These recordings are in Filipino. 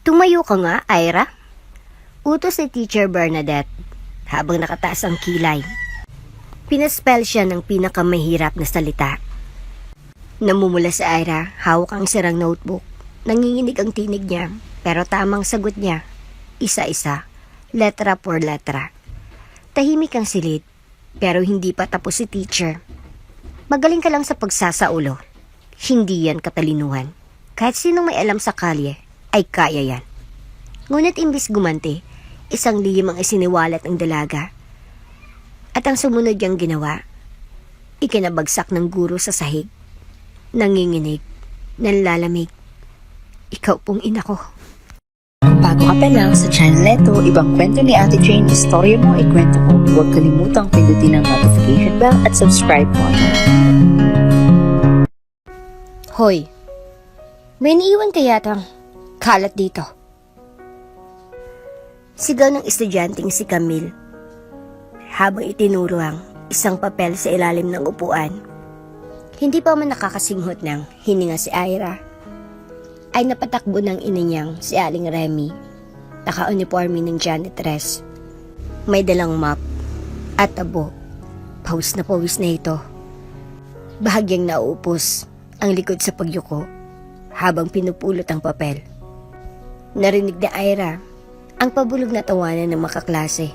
Tumayo ka nga, Ira. Utos ni Teacher Bernadette habang nakataas ang kilay. Pinaspell siya ng pinakamahirap na salita. Namumula si Ira, hawak ang sirang notebook. Nanginginig ang tinig niya, pero tamang sagot niya. Isa-isa, letra por letra. Tahimik ang silid, pero hindi pa tapos si teacher. Magaling ka lang sa pagsasaulo. Hindi yan katalinuhan. Kahit sinong may alam sa kalye, ay kaya yan. Ngunit imbis gumanti, isang lihim ang isiniwalat ng dalaga. At ang sumunod niyang ginawa, ikinabagsak ng guro sa sahig. Nanginginig, nanlalamig. Ikaw pong ina ko. Kung bago ka pa lang sa channel neto, ibang kwento ni Ate Jane, istorya mo, ikwento ko. Huwag kalimutang pindutin ang notification bell at subscribe po. Hoy, may iniiwan kaya yatang kalat dito. Sigaw ng estudyanteng si Camille habang itinuro ang isang papel sa ilalim ng upuan. Hindi pa man nakakasinghot ng hininga si Ira, ay napatakbo ng ina niyang si Aling Remy, naka-uniforme ng janitress. May dalang mop at tabo. Pawis na ito. Bahagyang nauupos ang likod sa pagyuko habang pinupulot ang papel. Narinig ni Ira ang pabulog na tawanan ng makaklase.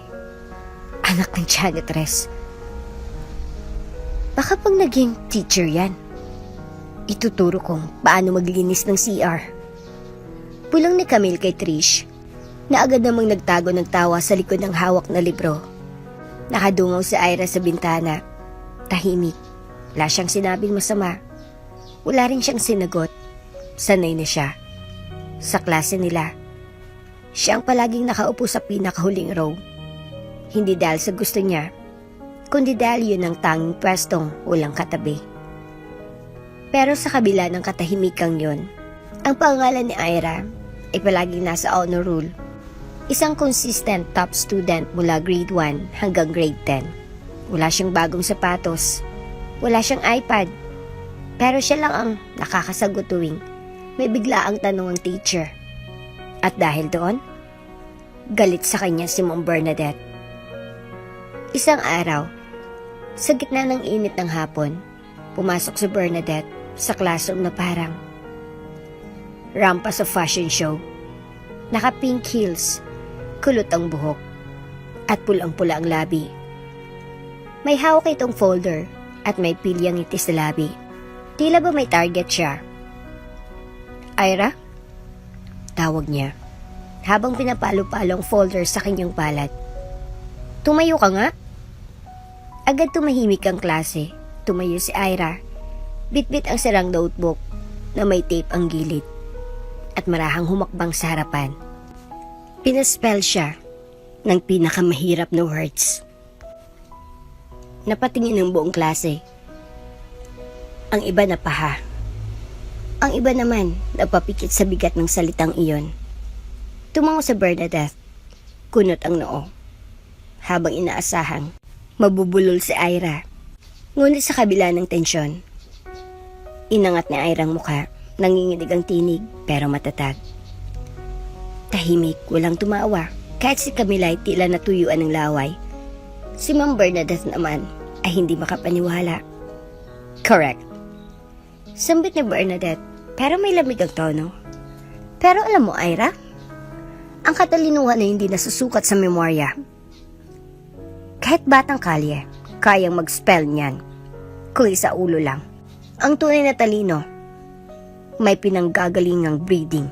Anak ng janitress. Baka pag naging teacher yan, ituturo kong paano maglinis ng CR. Pulong ni Camille kay Trish, na agad namang nagtago ng tawa sa likod ng hawak na libro. Nakadungaw si Ira sa bintana. Tahimik. Wala siyang sinabing masama. Wala rin siyang sinagot. Sanay na siya. Sa klase nila, siya ang palaging nakaupo sa pinakahuling row. Hindi dahil sa gusto niya, kundi dahil yun ang tanging pwestong walang katabi. Pero sa kabila ng katahimikang yun, ang pangalan ni Ira ay palaging nasa honor roll. Isang consistent top student mula grade 1 hanggang grade 10. Wala siyang bagong sapatos. Wala siyang iPad. Pero siya lang ang nakakasagot tuwing may biglaang tanong ang teacher. At dahil doon, galit sa kanya si Ma'am Bernadette. Isang araw, sa gitna ng init ng hapon, pumasok si Bernadette sa classroom na parang rampa sa fashion show. Naka-pink heels, kulot ang buhok, at pulang-pula ang labi. May hawak itong folder at may pilyang ngiti sa labi. Tila ba may target siya? Ira? Tawag niya, habang pinapalo-palo ang folder sa kanyang palad. Tumayo ka nga? Agad tumahimik ang klase. Tumayo si Ira. Bitbit ang sarang notebook na may tape ang gilid. At marahang humakbang sa harapan. Pinaspell siya ng pinakamahirap na words. Napatingin ng buong klase. Ang iba napaha. Ang iba naman napapikit sa bigat ng salitang iyon. Tumango sa Bernadette. Kunot ang noo. Habang inaasahang mabubulol si Ira. Ngunit sa kabila ng tensyon, inangat ni Ira ang mukha, nanginginig ang tinig pero matatag. Tahimik, walang tumawa. Kahit si Camila ay tila natuyuan ng laway, si Ma'am Bernadette naman ay hindi makapaniwala. Correct. Sambit ni Bernadette, pero may lamig ang tono. Pero alam mo, Ira, ang katalinuhan ay hindi nasusukat sa memorya. Kahit batang kalye, kayang mag-spell niyan. Kung isa ulo lang. Ang tunay na talino, may pinanggagalingang breeding.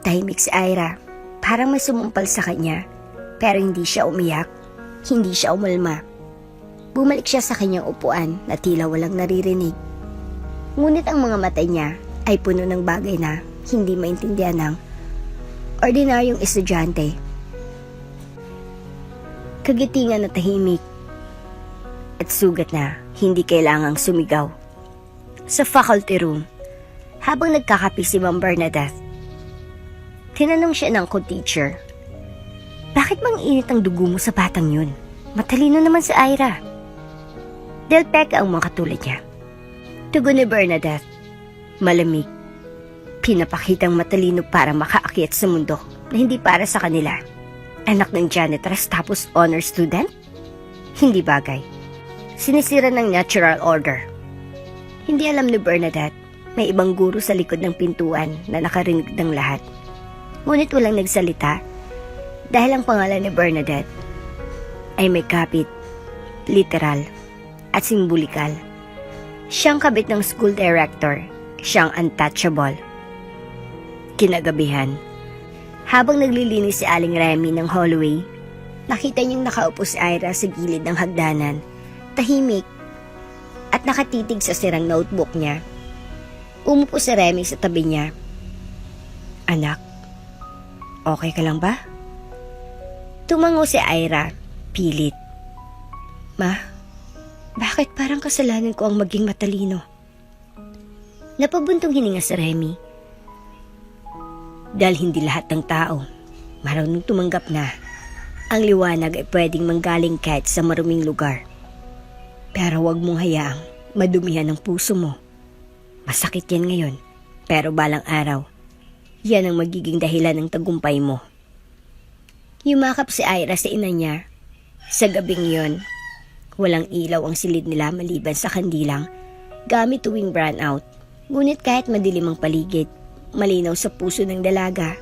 Tahimik si Ira, parang may sumumpal sa kanya, pero hindi siya umiyak, hindi siya umalma. Bumalik siya sa kanyang upuan na tila walang naririnig. Ngunit ang mga mata niya ay puno ng bagay na hindi maintindihan ng ordinaryong estudyante. Kagitingan na tahimik at sugat na hindi kailangang sumigaw. Sa faculty room, habang nagkakape si Ma'am Bernadette, tinanong siya ng co-teacher, "Bakit mang init ang dugo mo sa batang yun? Matalino naman si Ira." Delpec ang mga katulad niya. Tugon ni Bernadette, malamig. Pinapakitang matalino para makaakyat sa mundo na hindi para sa kanila. Anak ng janitress tapos honor student? Hindi bagay. Sinisira ng natural order. Hindi alam ni Bernadette, may ibang guro sa likod ng pintuan na nakarinig ng lahat. Ngunit walang nagsalita dahil ang pangalan ni Bernadette ay may kapit, literal, at simbolikal. Siyang kabit ng school director, siyang untouchable. Kinagabihan, habang naglilinis si Aling Remy ng hallway, nakita niyang nakaupo si Ira sa gilid ng hagdanan, tahimik, at nakatitig sa sirang notebook niya. Umupo si Remy sa tabi niya. Anak, okay ka lang ba? Tumango si Ira, pilit. Ma, bakit parang kasalanan ko ang maging matalino? Napabuntong hininga si Remy. Dahil hindi lahat ng tao marunong tumanggap na ang liwanag ay pwedeng manggaling kahit sa maruming lugar. Pero huwag mong hayaang madumihan ang puso mo. Masakit yan ngayon, pero balang araw, yan ang magiging dahilan ng tagumpay mo. Yumakap si Ira sa ina niya. Sa gabing yon, walang ilaw ang silid nila maliban sa kandilang gamit tuwing brownout. Ngunit kahit madilim ang paligid, malinaw sa puso ng dalaga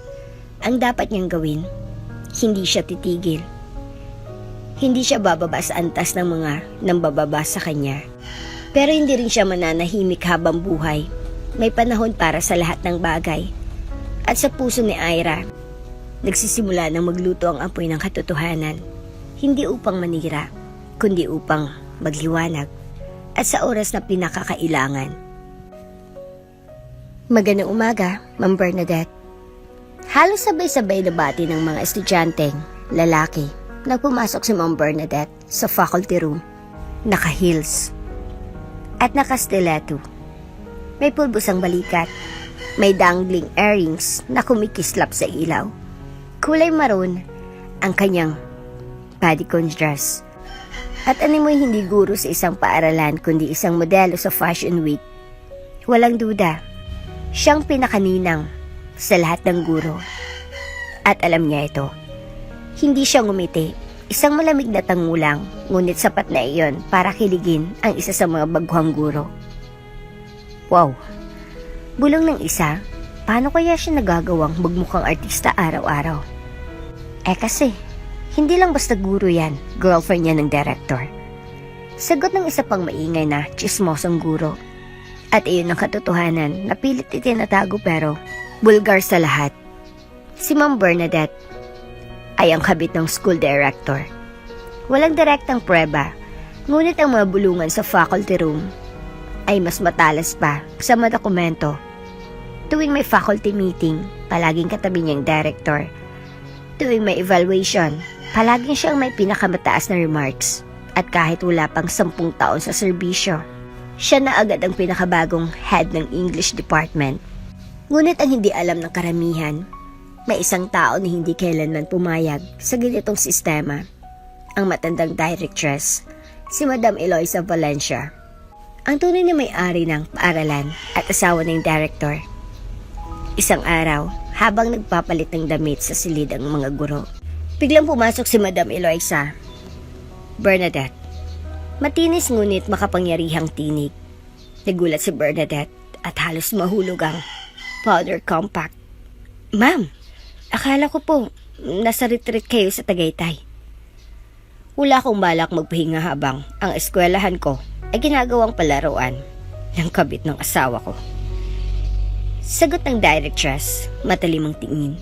ang dapat niyang gawin. Hindi siya titigil. Hindi siya bababa sa antas ng mga nambababa sa kanya. Pero hindi rin siya mananahimik habang buhay. May panahon para sa lahat ng bagay. At sa puso ni Ira, nagsisimula ng magluto ang apoy ng katotohanan. Hindi upang manira, kundi upang magliwanag. At sa oras na pinakakailangan. Magandang umaga, Ma'am Bernadette. Halos sabay-sabay na bati ng mga estudyanteng lalaki nang pumasok si Ma'am Bernadette sa faculty room. Naka-heels at naka-stiletto. May pulbos ang balikat. May dangling earrings na kumikislap sa ilaw. Kulay maroon ang kanyang bodycon dress. At animoy hindi guro sa isang paaralan kundi isang modelo sa Fashion Week. Walang duda, siyang pinakaninang sa lahat ng guro. At alam niya ito. Hindi siya ngumiti. Isang malamig na tangulang, ngunit sapat na iyon para kiligin ang isa sa mga baguhang guro. Wow! Bulong ng isa, paano kaya siya nagagawang magmukhang artista araw-araw? Kasi, hindi lang basta guro yan, girlfriend niya ng director. Sagot ng isa pang maingay na chismosong guro. At iyon ang katotohanan na pilit itinatago pero bulgar sa lahat. Si Ma'am Bernadette ay ang kabit ng school director. Walang direktang prueba, ngunit ang mga bulungan sa faculty room ay mas matalas pa sa mga dokumento. Tuwing may faculty meeting, palaging katabi niyang director. Tuwing may evaluation, palaging siyang may pinakamataas na remarks. At kahit wala pang 10 taon sa serbisyo, siya na agad ang pinakabagong head ng English department. Ngunit ang hindi alam ng karamihan, may isang tao na hindi kailanman pumayag sa ganitong sistema. Ang matandang directress, si Madam Eloisa Valencia. Ang tunay na may-ari ng paaralan at asawa ng director. Isang araw, habang nagpapalit ng damit sa silid ang mga guro, biglang pumasok si Madam Eloisa. Bernadette. Matinis ngunit makapangyarihang tinig. Nagulat si Bernadette at halos mahulog ang powder compact. Ma'am, akala ko po nasa retreat kayo sa Tagaytay. Wala akong balak magpahinga habang ang eskwelahan ko ay ginagawang palaruan ng kabit ng asawa ko. Sagot ng directress, matalimang tingin.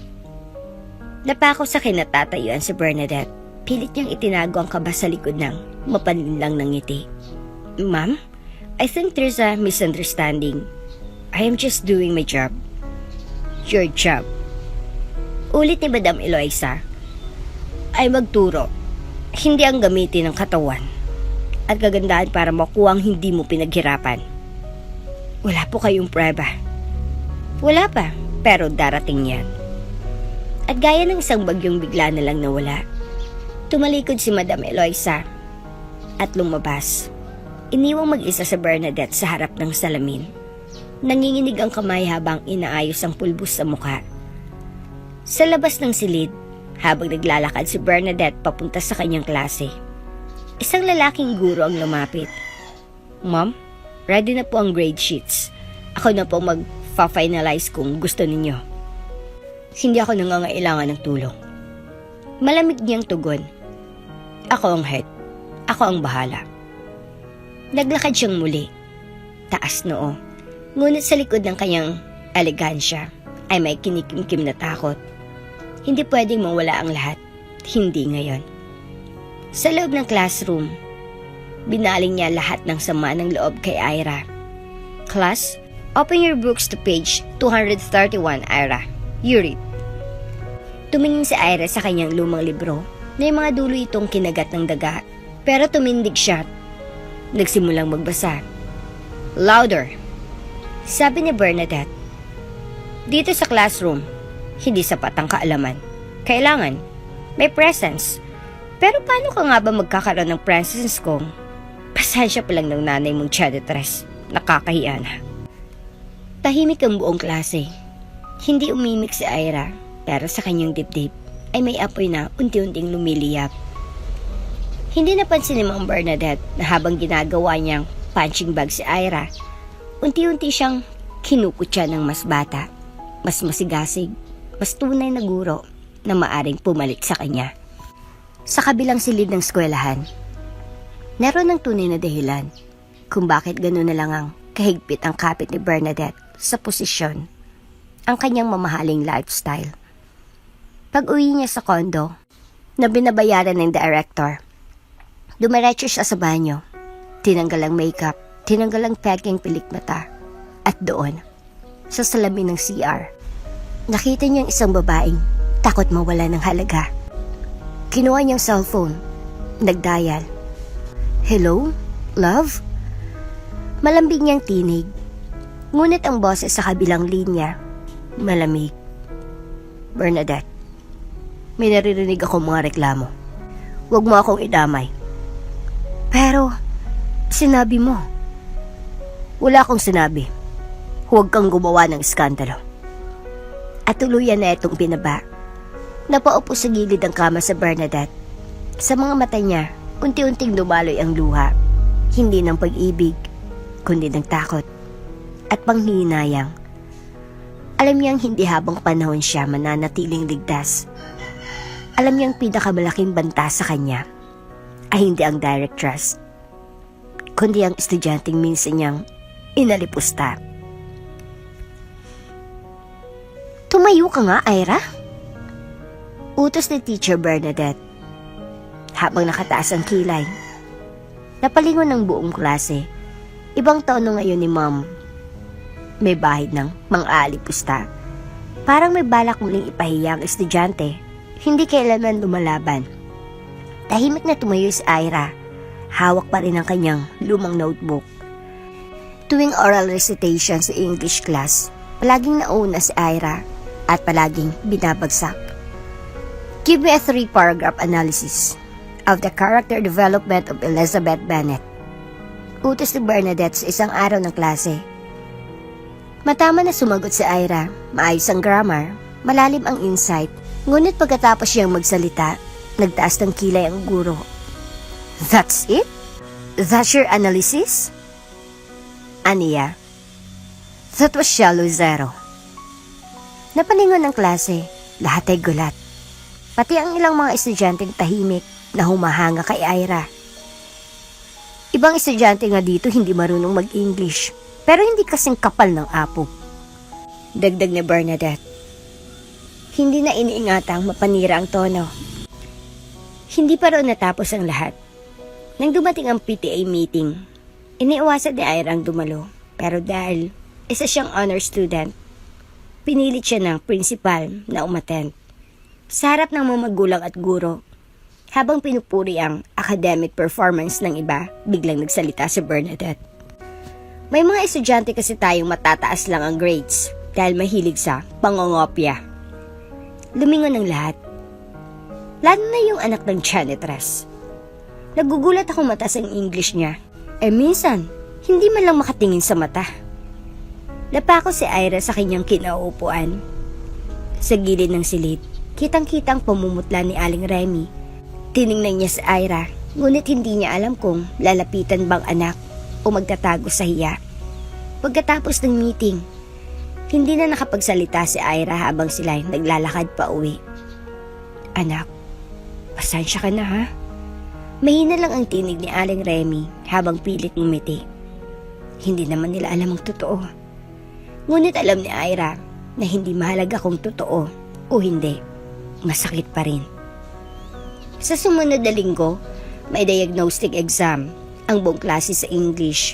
Napako sa kinatatayuan si Bernadette. Pilit niyang itinago ang kaba sa likod ng mapaninlang ng ngiti. Ma'am, I think there's a misunderstanding. I am just doing my job. Your job. Ulit ni Madam Eloisa. Ay magturo. Hindi ang gamitin ng katawan at kagandahan para makuha ang hindi mo pinaghirapan. Wala po kayong prueba. Wala pa, pero darating yan. At gaya ng isang bagyong bigla na lang nawala, tumalikod si Madam Eloisa at lumabas. Iniwang mag-isa sa Bernadette sa harap ng salamin. Nanginginig ang kamay habang inaayos ang pulbos sa mukha. Sa labas ng silid, habang naglalakad si Bernadette papunta sa kanyang klase, isang lalaking guro ang lumapit. "Ma'am, ready na po ang grade sheets. Ako na po mag-finalize kung gusto ninyo. Hindi ako nangangailangan ng tulong." Malamig niyang tugon. "Ako ang head. Ako ang bahala." Naglakad siyang muli. Taas noo. Ngunit sa likod ng kanyang elegansya ay may kinikimkim na takot. Hindi pwedeng mawala ang lahat. Hindi ngayon. Sa loob ng classroom, binaling niya lahat ng sama ng loob kay Ira. "Class, open your books to page 231, Ira. You read." Tumingin si Ira sa kanyang lumang libro na yung mga dulo itong kinagat ng daga. Pero tumindig siya. Nagsimulang magbasa. "Louder," sabi ni Bernadette. "Dito sa classroom, hindi sapat ang kaalaman. Kailangan may presence. Pero paano ka nga ba magkakaroon ng presence kung pasensya pa lang ng nanay mong chaditres? Nakakahiya na." Tahimik ang buong klase. Hindi umimik si Ira, pero sa kanyang dibdib ay may apoy na unti-unting lumiliyap. Hindi napansin ni Ma'am Bernadette na habang ginagawa niyang punching bag si Ira, unti-unti siyang kinukutya ng mas bata, mas masigasig, mas tunay na guro na maaring pumalit sa kanya. Sa kabilang silid ng eskwelahan, naroon ang tunay na dahilan kung bakit gano'n na lang ang kahigpit ang kapit ni Bernadette sa posisyon, ang kanyang mamahaling lifestyle. Pag-uwi niya sa kondo, na binabayaran ng director, dumiretso siya sa banyo, tinanggal ang makeup, tinanggal ang peking pilik mata, at doon, sa salamin ng CR, nakita niyang isang babaeng takot mawala ng halaga. Kinuha niyang cellphone, nagdial. "Hello, love?" Malambing niyang tinig, ngunit ang boses sa kabilang linya, malamig. "Bernadette, may naririnig ako mga reklamo. Huwag mo akong idamay." "Pero, sinabi mo." "Wala akong sinabi. Huwag kang gumawa ng iskandalo." At tuluyan na itong binaba. Napaupo sa gilid ng kama sa Bernadette. Sa mga mata niya, unti-unting lumaloy ang luha. Hindi ng pag-ibig, kundi ng takot at panghihinayang. Alam niyang hindi habang panahon siya mananatiling ligtas. Alam niyang pinakamalaking banta sa kanya ay hindi ang directress, kundi ang estudyanteng minsan niyang inalipusta. "Tumayo ka nga, Ira," utos ni Teacher Bernadette. Habang nakataas ang kilay, napalingon ng buong klase. Ibang tono ngayon ni Ma'am. May bahid ng mang-aalipusta. Parang may balak muling ipahiya ang estudyante. Hindi kailanman lumalaban. Tahimik na tumayo si Ira. Hawak pa rin ang kanyang lumang notebook. Tuwing oral recitation sa English class, palaging nauna si Ira at palaging binabagsak. "Give me a 3-paragraph analysis of the character development of Elizabeth Bennet," utos ni Bernadette sa isang araw ng klase. Matama na sumagot si Ira. Maayos ang grammar, malalim ang insight. Ngunit pagkatapos siyang magsalita, nagtaas ng kilay ang guro. "That's it? That's your analysis?" "Aniya, that was shallow zero." Napalingon ng klase, lahat ay gulat. Pati ang ilang mga estudyanteng tahimik na humahanga kay Ira. Ibang estudyante nga dito hindi marunong mag-English, pero hindi kasing kapal ng apo. Dagdag ni Bernadette. Hindi na iniingatang mapanira ang tono. Hindi pa roon natapos ang lahat. Nang dumating ang PTA meeting, iniiwasan ni Ira ang dumalo. Pero dahil isa siyang honor student, pinilit siya ng principal na umattend. Sa harap ng mga magulang at guro, habang pinupuri ang academic performance ng iba, biglang nagsalita si Bernadette. "May mga estudyante kasi tayong matataas lang ang grades dahil mahilig sa pangongopya." Lumingon ang lahat. Lalo na yung anak ng janitress. Nagugulat ako mataas ang English niya. Minsan, hindi man lang makatingin sa mata. Napako si Ira sa kanyang kinauupuan. Sa gilid ng silid, kitang-kitang pamumutla ni Aling Remy. Tiningnan niya si Ira, ngunit hindi niya alam kung lalapitan bang anak o magtatago sa hiya. Pagkatapos ng meeting, hindi na nakapagsalita si Ira habang sila'y naglalakad pa uwi. Anak, pasensya ka na ha? Mahina lang ang tinig ni Aling Remy habang pilit ngumiti. Hindi naman nila alam ang totoo. Ngunit alam ni Ira na hindi mahalaga kung totoo o hindi. Masakit pa rin. Sa sumunod na linggo, may diagnostic exam ang buong klase sa English.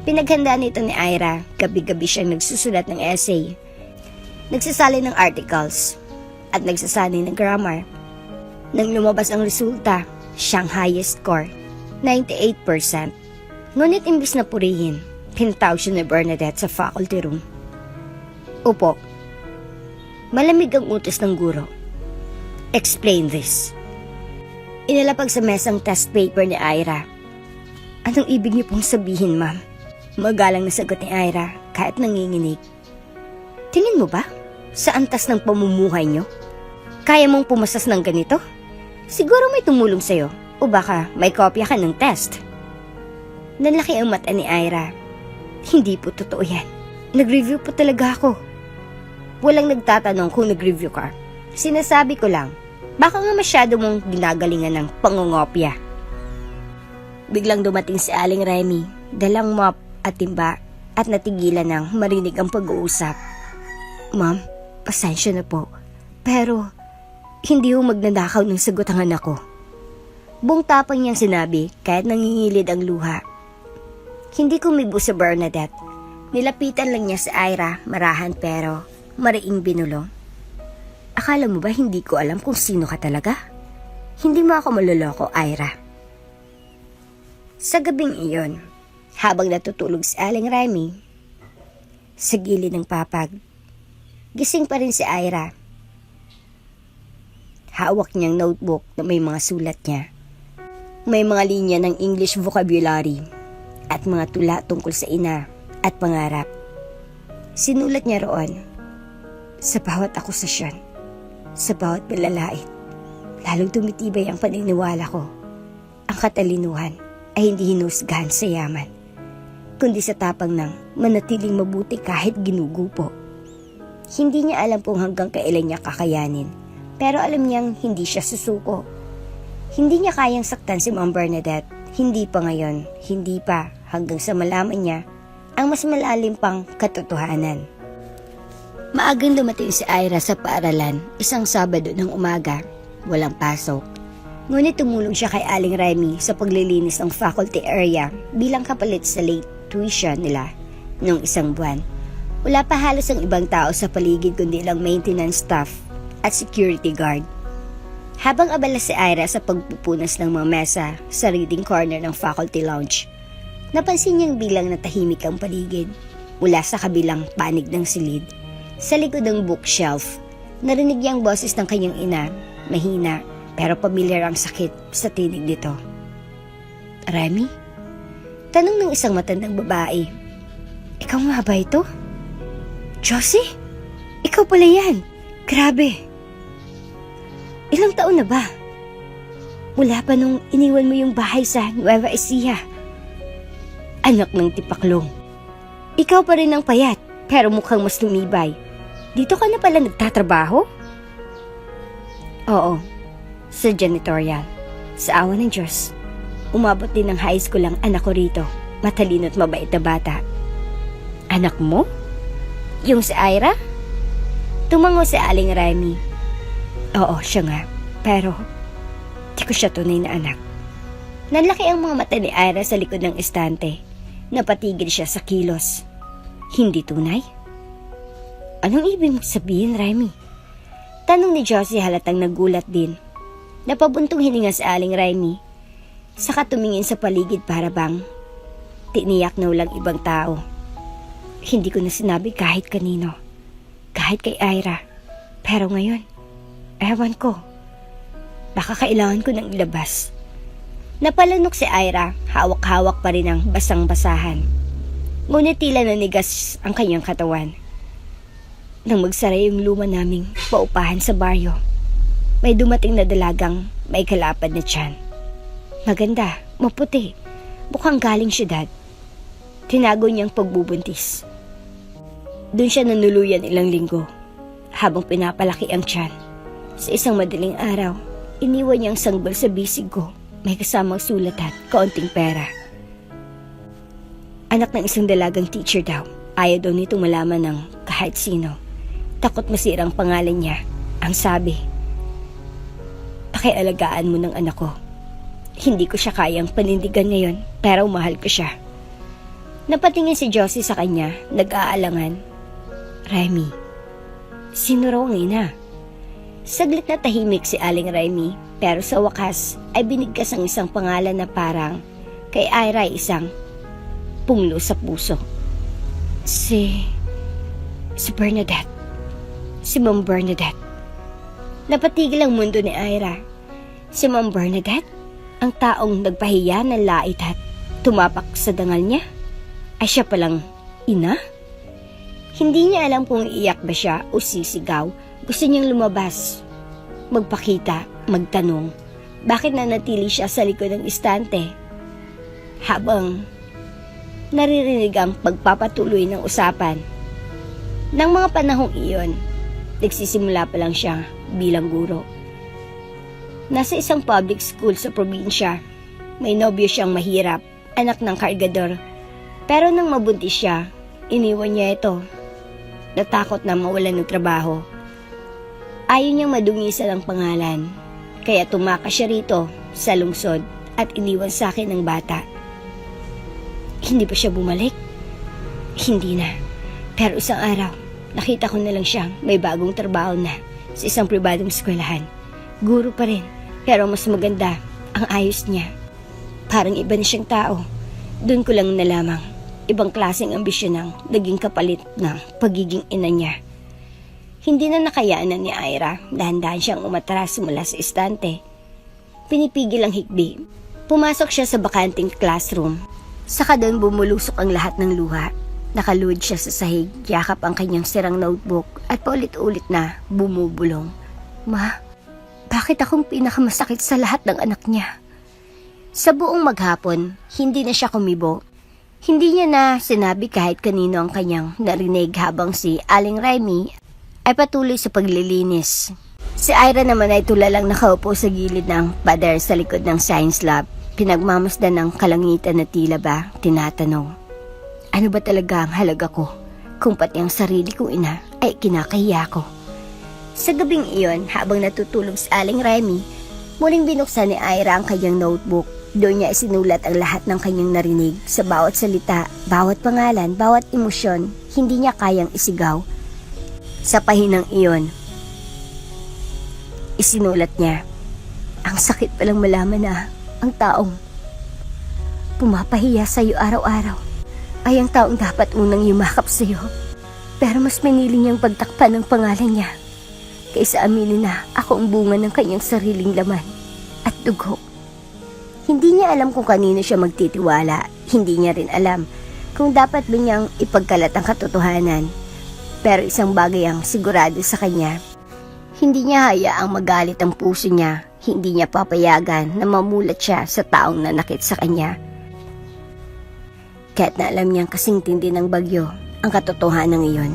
Pinaghanda nito ni Ira, gabi-gabi siyang nagsusulat ng essay, nagsasali ng articles, at nagsasanay ng grammar. Nang lumabas ang resulta, siyang highest score, 98%. Ngunit imbis na purihin, pinatawag siya ni Bernadette sa faculty room. Upo. Malamig ang utos ng guro. Explain this. Inalapag sa mesang test paper ni Ira. Anong ibig niyo pong sabihin, ma'am? Magalang na sagot ni Ira kahit nanginginig. Tingin mo ba? Sa antas ng pamumuhay niyo? Kaya mong pumasas ng ganito? Siguro may tumulong sa'yo o baka may kopya ka ng test. Nanlaki ang mata ni Ira. Hindi po totoo yan. Nag-review po talaga ako. Walang nagtatanong kung nag-review ka. Sinasabi ko lang, baka nga masyado mong ginagalingan ng pangongopya. Biglang dumating si Aling Remy, dalang mop at timba at natigilan ng marinig ang pag-uusap. Ma'am, pasensya na po. Pero, hindi ho magnanakaw ng sagot ang anak ko. Buong tapang niyang sinabi kahit nangingilid ang luha. Hindi kumibo si Bernadette. Nilapitan lang niya si Ira, marahan pero mariing binulong. Akala mo ba hindi ko alam kung sino ka talaga? Hindi mo ako maloloko, Ira. Sa gabing iyon, habang natutulog si Aling Remy, sa gilid ng papag, gising pa rin si Ira. Hawak niyang notebook na may mga sulat niya. May mga linya ng English vocabulary at mga tula tungkol sa ina at pangarap. Sinulat niya roon, sa bawat akusasyon, sa bawat palalait, lalong tumitibay ang paniniwala ko. Ang katalinuhan ay hindi hinusgahan sa yaman, kundi sa tapang ng manatiling mabuti kahit ginugupo. Hindi niya alam kung hanggang kailan niya kakayanin, pero alam niyang hindi siya susuko. Hindi niya kayang saktan si Ma'am Bernadette, hindi pa ngayon, hindi pa hanggang sa malaman niya ang mas malalim pang katotohanan. Maagang dumating si Ira sa paaralan isang Sabado ng umaga, walang pasok. Ngunit tumulong siya kay Aling Remy sa paglilinis ng faculty area bilang kapalit sa late tuition nila noong isang buwan. Wala pa halos ang ibang tao sa paligid kundi lang maintenance staff at security guard. Habang abala si Ira sa pagpupunas ng mga mesa sa reading corner ng faculty lounge, napansin niyang bilang natahimik ang paligid. Mula sa kabilang panig ng silid, sa likod ng bookshelf, narinig niyang boses ng kanyang ina, mahina pero pamilyar ang sakit sa tinig nito. Remy? Tanong ng isang matandang babae. Ikaw nga ba ito? Josie? Ikaw pala yan. Grabe. Ilang taon na ba? Mula pa nung iniwan mo yung bahay sa Nueva Ecija. Anak ng tipaklong. Ikaw pa rin ang payat, pero mukhang mas lumibay. Dito ka na pala nagtatrabaho? Oo, sa janitorial. Sa awa ng Diyos. Umabot din ng high school ang anak ko rito. Matalino at mabait na bata. Anak mo? Yung si Ira? Tumango si Aling Remy. Oo, siya nga. Pero, di ko siya tunay na anak. Nanlaki ang mga mata ni Ira sa likod ng estante. Napatigil siya sa kilos. Hindi tunay? Anong ibig mong sabihin, Remy? Tanong ni Josie halatang nagulat din. Napabuntong hininga si Aling Remy. Saka tumingin sa paligid para bang tiniyak na walang ibang tao. Hindi ko na sinabi kahit kanino. Kahit kay Ira. Pero ngayon, ewan ko. Baka kailangan ko nang ilabas. Napalanok si Ira, hawak-hawak pa rin ang basang-basahan. Ngunit tila nanigas ang kanyang katawan. Nang magsara yung luma naming paupahan sa baryo, may dumating na dalagang may kalapad na tiyan. Maganda, maputi, mukhang galing syudad. Tinago niyang pagbubuntis. Doon siya nanuluyan ilang linggo habang pinapalaki ang tiyan. Sa isang madaling araw, iniwan niyang sangbal sa bisig ko, may kasamang sulat at kaunting pera. Anak ng isang dalagang teacher daw. Ayaw daw nitong malaman ng kahit sino. Takot masirang pangalan niya. Ang sabi, pakialagaan mo ng anak ko. Hindi ko siya kayang panindigan ngayon, pero mahal ko siya. Napatingin si Josie sa kanya, nag-aalangan. Remy, sino raw ang ina? Saglit na tahimik si Aling Remy, pero sa wakas ay binigkas ang isang pangalan na parang kay Ira isang punglo sa puso. Si Bernadette. Si Ma'am Bernadette. Napatigil ang mundo ni Ira. Si Ma'am Bernadette, ang taong nagpahiya ng lait at tumapak sa dangal niya, ay siya palang ina? Hindi niya alam kung iiyak ba siya o sisigaw. Gusto niyang lumabas, magpakita, magtanong, bakit nanatili siya sa likod ng istante habang naririnig ang pagpapatuloy ng usapan. Nang mga panahong iyon, nagsisimula pa lang siya bilang guro. Nasa isang public school sa probinsya, may nobyo siyang mahirap, anak ng kargador. Pero nang mabuntis siya, iniwan niya ito. Natakot na mawalan ng trabaho. Ayaw niyang madungisan ang pangalan, kaya tumakas siya rito sa lungsod at iniwan sa akin ng bata. Hindi ba siya bumalik? Hindi na. Pero isang araw, nakita ko na lang siyang may bagong trabaho na sa isang pribadong eskwelahan. Guro pa rin, pero mas maganda ang ayos niya. Parang iba na siyang tao. Doon ko lang nalamang ibang klaseng ambisyon ang naging kapalit ng pagiging ina niya. Hindi na nakayaanan ni Ira, dahan-dahan siyang umatras mula sa istante. Pinipigil ang hikbi. Pumasok siya sa bakanting classroom. Saka doon bumulusok ang lahat ng luha. Nakaluhod siya sa sahig, yakap ang kanyang sirang notebook at paulit-ulit na bumubulong. Ma, bakit akong pinakamasakit sa lahat ng anak niya? Sa buong maghapon, hindi na siya kumibo. Hindi niya na sinabi kahit kanino ang kanyang narinig habang si Aling Remy ay patuloy sa paglilinis. Si Ira naman ay tulalang nakaupo sa gilid ng pader sa likod ng science lab. Pinagmamasdan ng kalangitan na tila ba tinatanong, ano ba talaga ang halaga ko kung pati ang sarili kong ina ay kinakahiya ko? Sa gabing iyon, habang natutulog si Aling Remy, muling binuksan ni Ira ang kanyang notebook. Doon niya isinulat ang lahat ng kanyang narinig. Sa bawat salita, bawat pangalan, bawat emosyon, hindi niya kayang isigaw. Sa pahinang iyon, isinulat niya, ang sakit palang malaman na ang taong pumapahiya sa iyo araw-araw ay ang taong dapat unang yumakap sa iyo. Pero mas pinili niyang pagtakpan ng pangalan niya kaysa aminin na ako ang bunga ng kanyang sariling laman at dugo. Hindi niya alam kung kanino siya magtitiwala. Hindi niya rin alam kung dapat ba niyang ipagkalat ang katotohanan. Pero isang bagay ang sigurado sa kanya. Hindi niya hayaang magalit ang puso niya. Hindi niya papayagan na mamulat siya sa taong nanakit sa kanya. Kahit na alam niyang kasing tindi ng bagyo ang katotohanan iyon,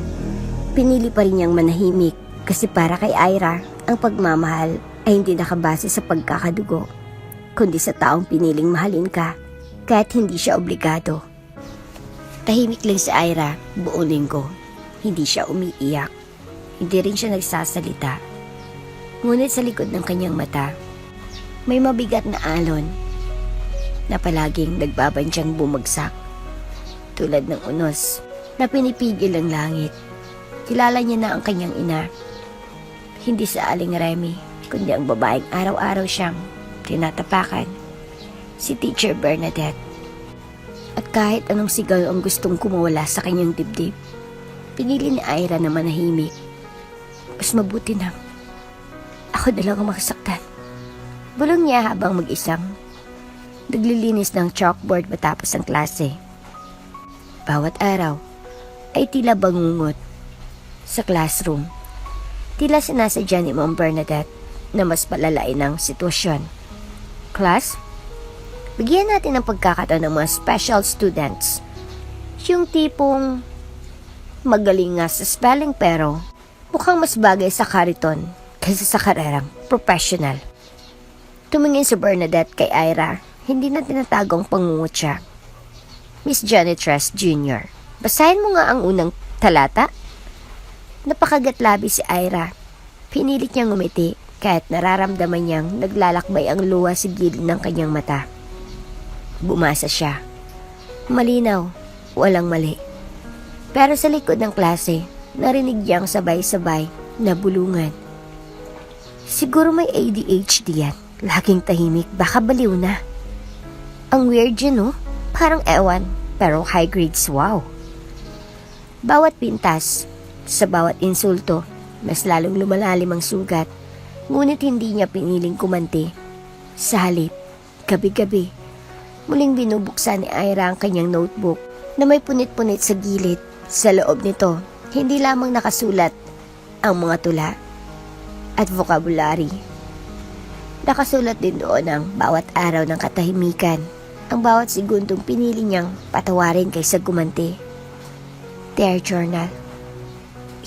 pinili pa rin niyang manahimik kasi para kay Ira, ang pagmamahal ay hindi nakabase sa pagkakadugo, kundi sa taong piniling mahalin ka kahit hindi siya obligado. Tahimik lang si Ira buong linggo. Hindi siya umiiyak. Hindi rin siya nagsasalita. Ngunit sa likod ng kanyang mata, may mabigat na alon na palaging nagbabansyang bumagsak. Tulad ng unos na pinipigil ang langit. Kilala niya na ang kanyang ina. Hindi sa Aling Remy, kundi ang babaeng araw-araw siyang tinatapakan, si Teacher Bernadette. At kahit anong sigaw ang gustong kumawala sa kanyang dibdib, pinili ni Ira na manahimik. Mas mabuti na ako na lang ang makasaktan. Bulong niya habang mag-isang naglilinis ng chalkboard matapos ang klase. Bawat araw ay tila bangungot sa classroom. Tila sinasadya ni Ma'am Bernadette na mas palalain ang sitwasyon. Class, bigyan natin ng pagkakataon ng mga special students. Yung tipong magaling nga sa spelling pero mukhang mas bagay sa kariton kaysa sa karerang professional. Tumingin si Bernadette kay Ira, hindi na tinatagong pangungot siya. Miss Janitress Jr., basahin mo nga ang unang talata. Napakagatlabi si Ira. Pinilit niyang ngumiti kahit nararamdaman niyang naglalakbay ang luha sa gilid ng kanyang mata. Bumasa siya. Malinaw, walang mali. Pero sa likod ng klase, narinig niyang sabay-sabay na bulungan. Siguro may ADHD yan. Laging tahimik, baka baliw na. Ang weird yun, no? Parang ewan, pero high grades, wow. Bawat pintas, sa bawat insulto, mas lalong lumalalim ang sugat. Ngunit hindi niya piniling kumanti. Sa halip, gabi-gabi, muling binubuksan ni Ira ang kanyang notebook na may punit-punit sa gilid. Sa loob nito, hindi lamang nakasulat ang mga tula at vocabulary. Nakasulat din doon ang bawat araw ng katahimikan, ang bawat segundong pinili niyang patawarin kaysa gumanti. Dear Journal,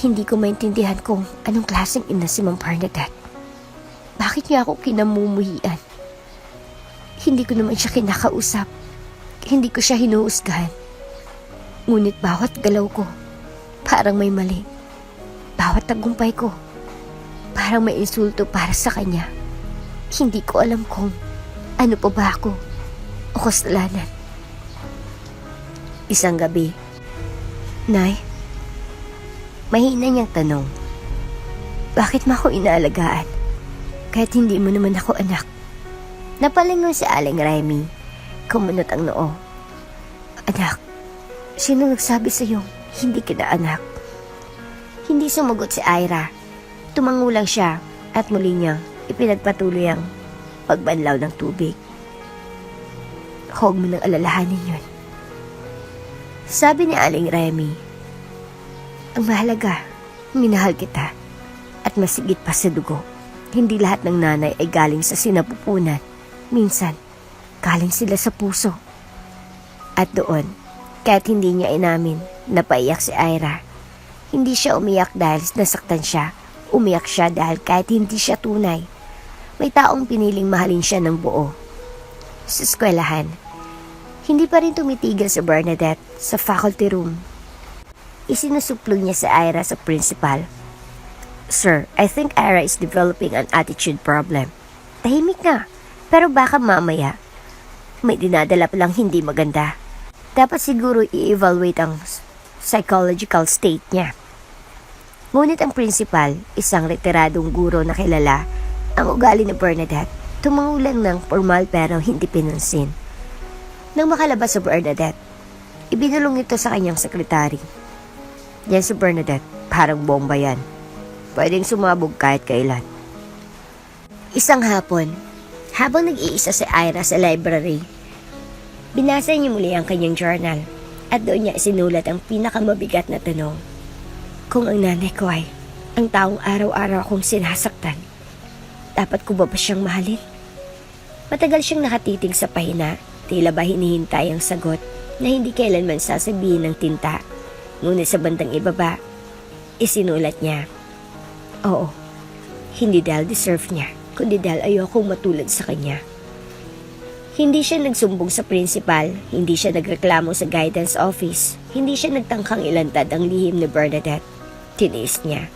hindi ko maintindihan kung anong klaseng ina si Ma'am Bernadette. Bakit niya ako kinamumuhian? Hindi ko naman siya kinakausap. Hindi ko siya hinuhusgahan. Ngunit bawat galaw ko, parang may mali. Bawat tagumpay ko, parang may insulto para sa kanya. Hindi ko alam kung ano pa ba ako o kasalanan. Isang gabi, Nay, mahina niyang tanong, bakit mo ako inaalagaan? Kahit hindi mo naman ako anak. Napalingon si Aling Remy. Kumunot ang noo. Anak, sino nagsabi sa'yo hindi kita anak? Hindi sumagot si Ira. Tumango lang siya at muli niyang ipinagpatuloy ang pagbanlaw ng tubig. Huwag mo nang alalahanin yun. Sabi ni Aling Remy, ang mahalaga, minahal kita at masigit pa sa dugo. Hindi lahat ng nanay ay galing sa sinapupunan. Minsan, galing sila sa puso. At doon, kahit hindi niya inamin, napaiyak si Ira. Hindi siya umiyak dahil nasaktan siya. Umiyak siya dahil kahit hindi siya tunay, may taong piniling mahalin siya ng buo. Sa eskwelahan, hindi pa rin tumitigil si Bernadette sa faculty room. Isinusuplong niya si Ira sa principal. Sir, I think Ira is developing an attitude problem. Tahimik na, pero baka mamaya may dinadala palang hindi maganda. Dapat siguro i-evaluate ang psychological state niya. Ngunit ang principal, isang retiradong guro na kilala ang ugali ni Bernadette, tumangulang ng formal pero hindi pinansin. Nang makalabas si Bernadette, ibinulong ito sa kanyang sekretary. Yan si Bernadette, parang bomba yan. Pwedeng sumabog kahit kailan. Isang hapon, habang nag-iisa si Ira sa library, binasa niya muli ang kanyang journal at doon niya isinulat ang pinakamabigat na tanong. Kung ang nanay ko ay ang taong araw-araw akong sinasaktan, dapat ko ba siyang mahalin? Matagal siyang nakatitig sa pahina, tila ba hinihintay ang sagot na hindi kailanman sasabihin ng tinta. Ngunit sa bandang ibaba, isinulat niya, oo, hindi dahil deserve niya, kundi dahil ayokong matulad sa kanya. Hindi siya nagsumbong sa principal, hindi siya nagreklamo sa guidance office, hindi siya nagtangkang ilantad ang lihim ni Bernadette. Tiniis niya.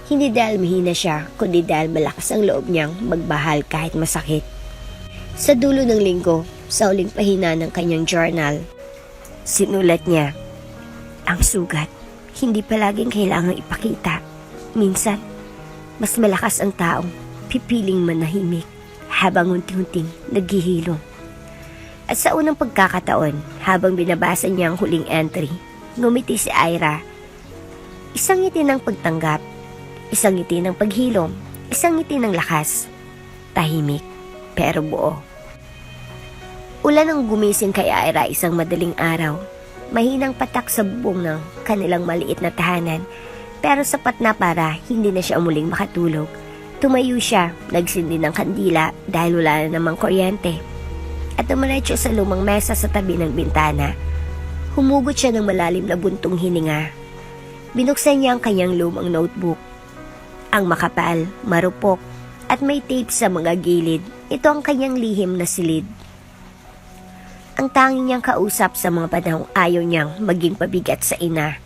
Hindi dahil mahina siya, kundi dahil malakas ang loob niyang magbahal kahit masakit. Sa dulo ng linggo, sa huling pahina ng kanyang journal, sinulat niya, ang sugat, hindi palaging kailangang ipakita. Minsan, mas malakas ang taong pipiling manahimik habang unti-unting naghihilom. At sa unang pagkakataon, habang binabasa niya ang huling entry, ngumiti si Ira. Isang ngiti ng pagtanggap, isang ngiti ng paghilom, isang ngiti ng lakas. Tahimik, pero buo. Ulan ang gumising kay Ira isang madaling araw. Mahinang patak sa bubong ng kanilang maliit na tahanan, pero sapat na para hindi na siya umuling makatulog. Tumayo siya, nagsindi ng kandila dahil wala na namang kuryente. At dumiretso sa lumang mesa sa tabi ng bintana. Humugot siya ng malalim na buntong hininga. Binuksan niya ang kanyang lumang notebook. Ang makapal, marupok, at may tape sa mga gilid. Ito ang kanyang lihim na silid. Ang tanging niyang kausap sa mga panahong ayaw niyang maging pabigat sa ina.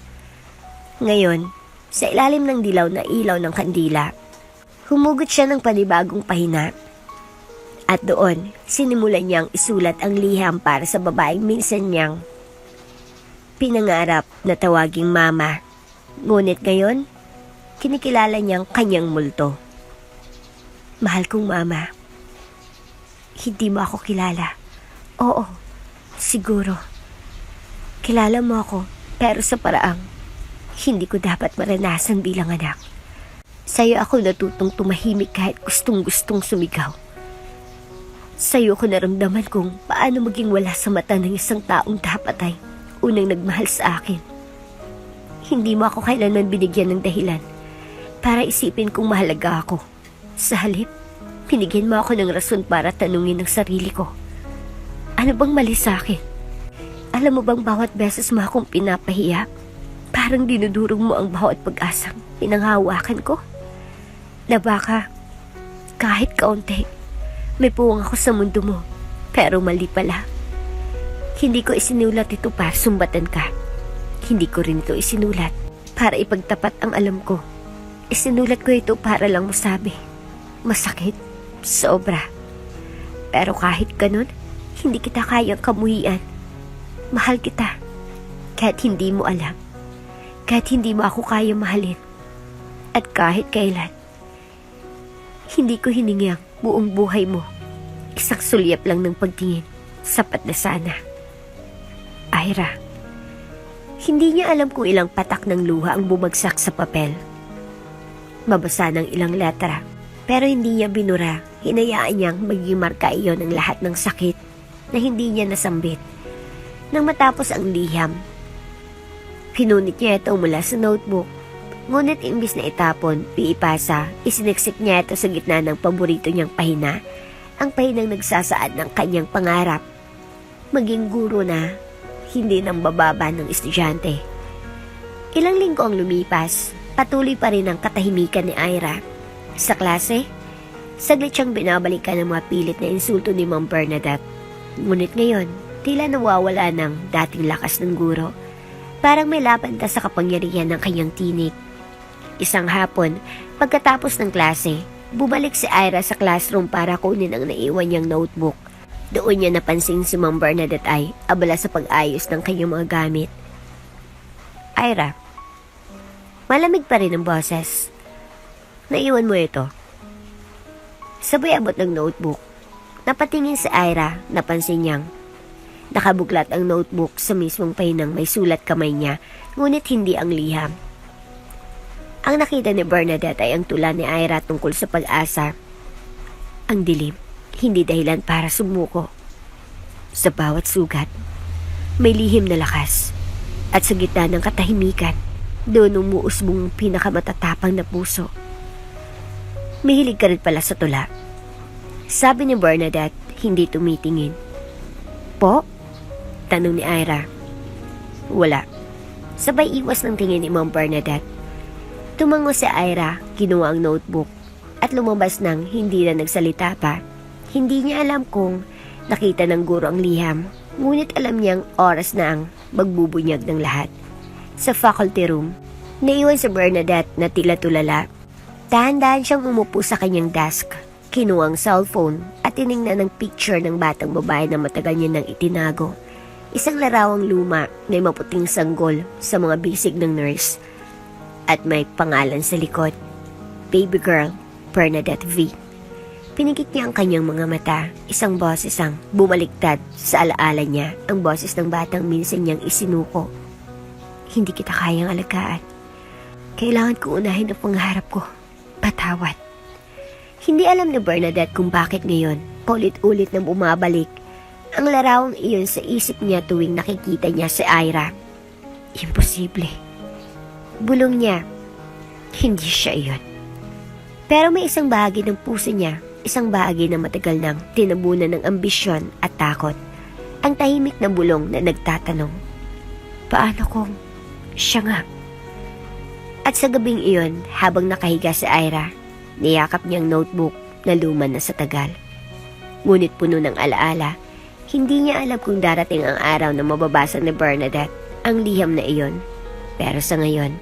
Ngayon, sa ilalim ng dilaw na ilaw ng kandila, humugot siya ng panibagong pahina. At doon, sinimulan niyang isulat ang liham para sa babaeng minsan niyang pinangarap na tawaging mama. Ngunit ngayon, kinikilala niyang kanyang multo. Mahal kong mama, hindi mo ako kilala. Oo, siguro. Kilala mo ako, pero sa paraang hindi ko dapat maranasan bilang anak. Sa'yo ako natutong tumahimik kahit gustong-gustong sumigaw. Sa'yo ko naramdaman kung paano maging wala sa mata ng isang taong dapat ay unang nagmahal sa akin. Hindi mo ako kailanman binigyan ng dahilan para isipin kung mahalaga ako. Sa halip, binigyan mo ako ng rason para tanungin ang sarili ko. Ano bang mali sa akin? Alam mo bang bawat beses mo akong pinapahiya, parang dinudurog mo ang bawat pag-asang pinanghawakan ko? Na baka, kahit kaunti, may puwang ako sa mundo mo, pero mali pala. Hindi ko isinulat ito para sumbatan ka. Hindi ko rin ito isinulat para ipagtapat ang alam ko. Isinulat ko ito para lang masabi. Masakit, sobra. Pero kahit ganun, hindi kita kayang kamuhian. Mahal kita, kahit hindi mo alam. Kahit hindi mo ako kaya mahalin. At kahit kailan, hindi ko hiningi ang buong buhay mo. Isang sulyap lang ng pagtingin, sapat na sana. Ira, hindi niya alam kung ilang patak ng luha ang bumagsak sa papel. Mabasa ng ilang letra, pero hindi niya binura. Hinayaan niyang maging marka iyon ng lahat ng sakit na hindi niya nasambit. Nang matapos ang liham, pinunit niya ito mula sa notebook. Ngunit imbis na itapon, piipasa, isiniksik niya ito sa gitna ng paborito niyang pahina, ang pahinang nagsasaad ng kanyang pangarap. Maging guro na, hindi nang bababa ng estudyante. Ilang linggo ang lumipas, patuloy pa rin ang katahimikan ni Ira. Sa klase, saglit siyang binabalikan ng mga pilit na insulto ni Ma'am Bernadette. Ngunit ngayon, tila nawawala ng dating lakas ng guro. Parang may lapanta sa kapangyarihan ng kanyang tinik. Isang hapon, pagkatapos ng klase, bumalik si Ira sa classroom para kunin ang naiwan niyang notebook. Doon niya napansin si Ma'am Bernadette ay abala sa pag-ayos ng kanyang mga gamit. Ira, malamig pa rin ang boses. Naiwan mo ito. Sabay abot ng notebook. Napatingin si Ira, napansin niyang nakabuklat ang notebook sa mismong pahinang may sulat kamay niya, ngunit hindi ang liham. Ang nakita ni Bernadette ay ang tula ni Ira tungkol sa pag-asa. Ang dilim, hindi dahilan para sumuko. Sa bawat sugat, may lihim na lakas. At sa gitna ng katahimikan, doon umuusbong pinakamatatapang na puso. Mahilig ka rin pala sa tula. Sabi ni Bernadette, hindi tumitingin. Po? Tanong ni Ira. Wala. Sabay iwas ng tingin ni Ma'am Bernadette. Tumango si Ira, kinuha ang notebook, at lumabas nang hindi na nagsalita pa. Hindi niya alam kung nakita ng guro ang liham, ngunit alam niyang oras na ang magbubunyag ng lahat. Sa faculty room, naiwan si Bernadette na tila tulala. Dahan-dahan siyang umupo sa kanyang desk, kinuha ang cellphone at tiningnan ang picture ng batang babae na matagal niya nang itinago. Isang larawang luma na maputing sanggol sa mga bisig ng nurse. At may pangalan sa likod, Baby Girl, Bernadette V. Pinigit niya ang kanyang mga mata, isang boses ang bumaliktad sa alaala niya, ang boses ng batang minsan niyang isinuko. Hindi kita kayang alagaan. Kailangan ko unahin ang pangarap ko. Patawad. Hindi alam ni Bernadette kung bakit ngayon, paulit-ulit na bumabalik Ang larawang iyon sa isip niya tuwing nakikita niya si Ira. Imposible. Bulong niya, hindi siya iyon. Pero may isang bahagi ng puso niya, isang bahagi na matagal nang tinabunan ng ambisyon at takot. Ang tahimik na bulong na nagtatanong, paano kung siya nga? At sa gabing iyon, habang nakahiga si Ira, niyakap niyang notebook na luma na sa tagal. Ngunit puno ng alaala, hindi niya alam kung darating ang araw na mababasa ni Bernadette ang liham na iyon. Pero sa ngayon,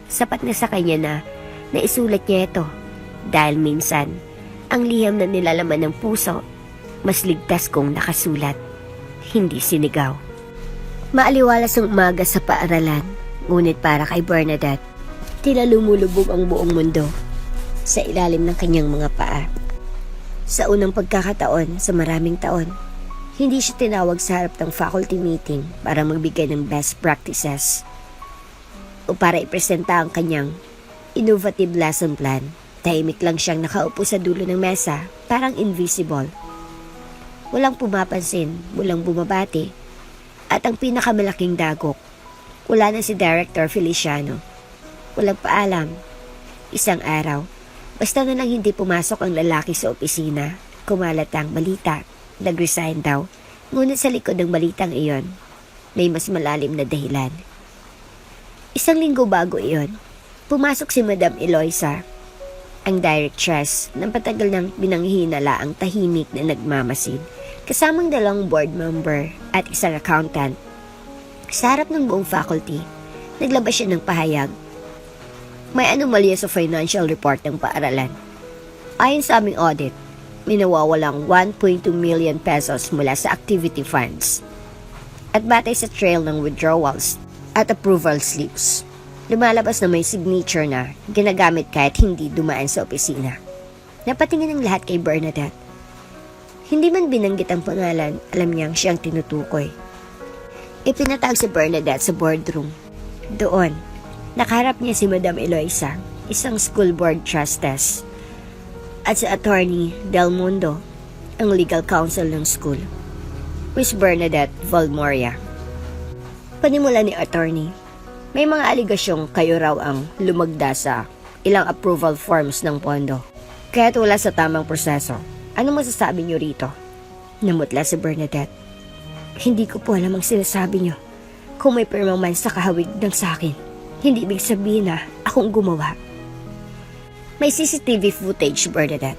sapat na sa kanya na naisulat niya ito dahil minsan, ang liham na nilalaman ng puso, mas ligtas kung nakasulat, hindi sinigaw. Maaliwalas ang umaga sa paaralan, ngunit para kay Bernadette, tila lumulubog ang buong mundo sa ilalim ng kanyang mga paa. Sa unang pagkakataon sa maraming taon, hindi siya tinawag sa harap ng faculty meeting para magbigay ng best practices o para ipresenta ang kanyang innovative lesson plan. Tahimik lang siyang nakaupo sa dulo ng mesa, parang invisible. Walang pumapansin, walang bumabati, at ang pinakamalaking dagok, wala na si Director Feliciano. Walang paalam. Isang araw, basta na lang hindi pumasok ang lalaki sa opisina, kumalat ang balita. Nag-resign daw, ngunit sa likod ng balitang iyon, may mas malalim na dahilan. Isang linggo bago iyon, pumasok si Madam Eloisa, ang directress ng patagal ng binanghinala ang tahimik na nagmamasid, kasamang dalawang board member at isang accountant. Sa harap ng buong faculty, naglabas siya ng pahayag. May anomalya sa financial report ng paaralan. Ayon sa aming audit, may nawawalang 1.2 million pesos mula sa activity funds. At batay sa trail ng withdrawals at approval slips, lumalabas na may signature na ginagamit kahit hindi dumaan sa opisina. Napatingin ang lahat kay Bernadette. Hindi man binanggit ang pangalan, alam niyang siyang tinutukoy. Ipinatawag si Bernadette sa boardroom. Doon, nakaharap niya si Madam Eloisa, isang school board trustess, at si Attorney Del Mundo, ang legal counsel ng school, Miss Bernadette Valmoria. Panimula ni Attorney, may mga aligasyong kayo raw ang lumagda sa ilang approval forms ng pondo. Kaya't wala sa tamang proseso. Ano masasabi niyo rito? Namutla si Bernadette. Hindi ko po alam ang sinasabi niyo. Kung may pirmang man sa kahawig ng sa akin, hindi ibig sabihin na akong gumawa. May CCTV footage, Bernadette.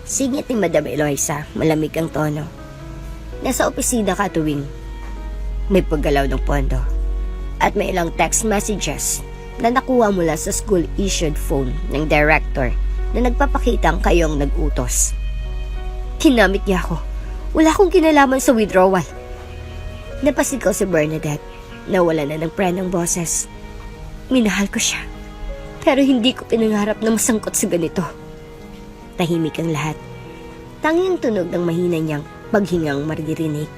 Singit ni Madam Eloisa, malamig ang tono. Nasa opisina ka tuwing may paggalaw ng pondo. At may ilang text messages na nakuha mula sa school-issued phone ng director na nagpapakitang kayong nag-utos. Kinamit niya ako. Wala akong kinalaman sa withdrawal. Napasigaw si Bernadette. Nawala na ng prenang boses. Minahal ko siya. Pero hindi ko pinangarap na masangkot sa ganito. Tahimik ang lahat. Tanging tunog ng mahina niyang paghingang maririnig.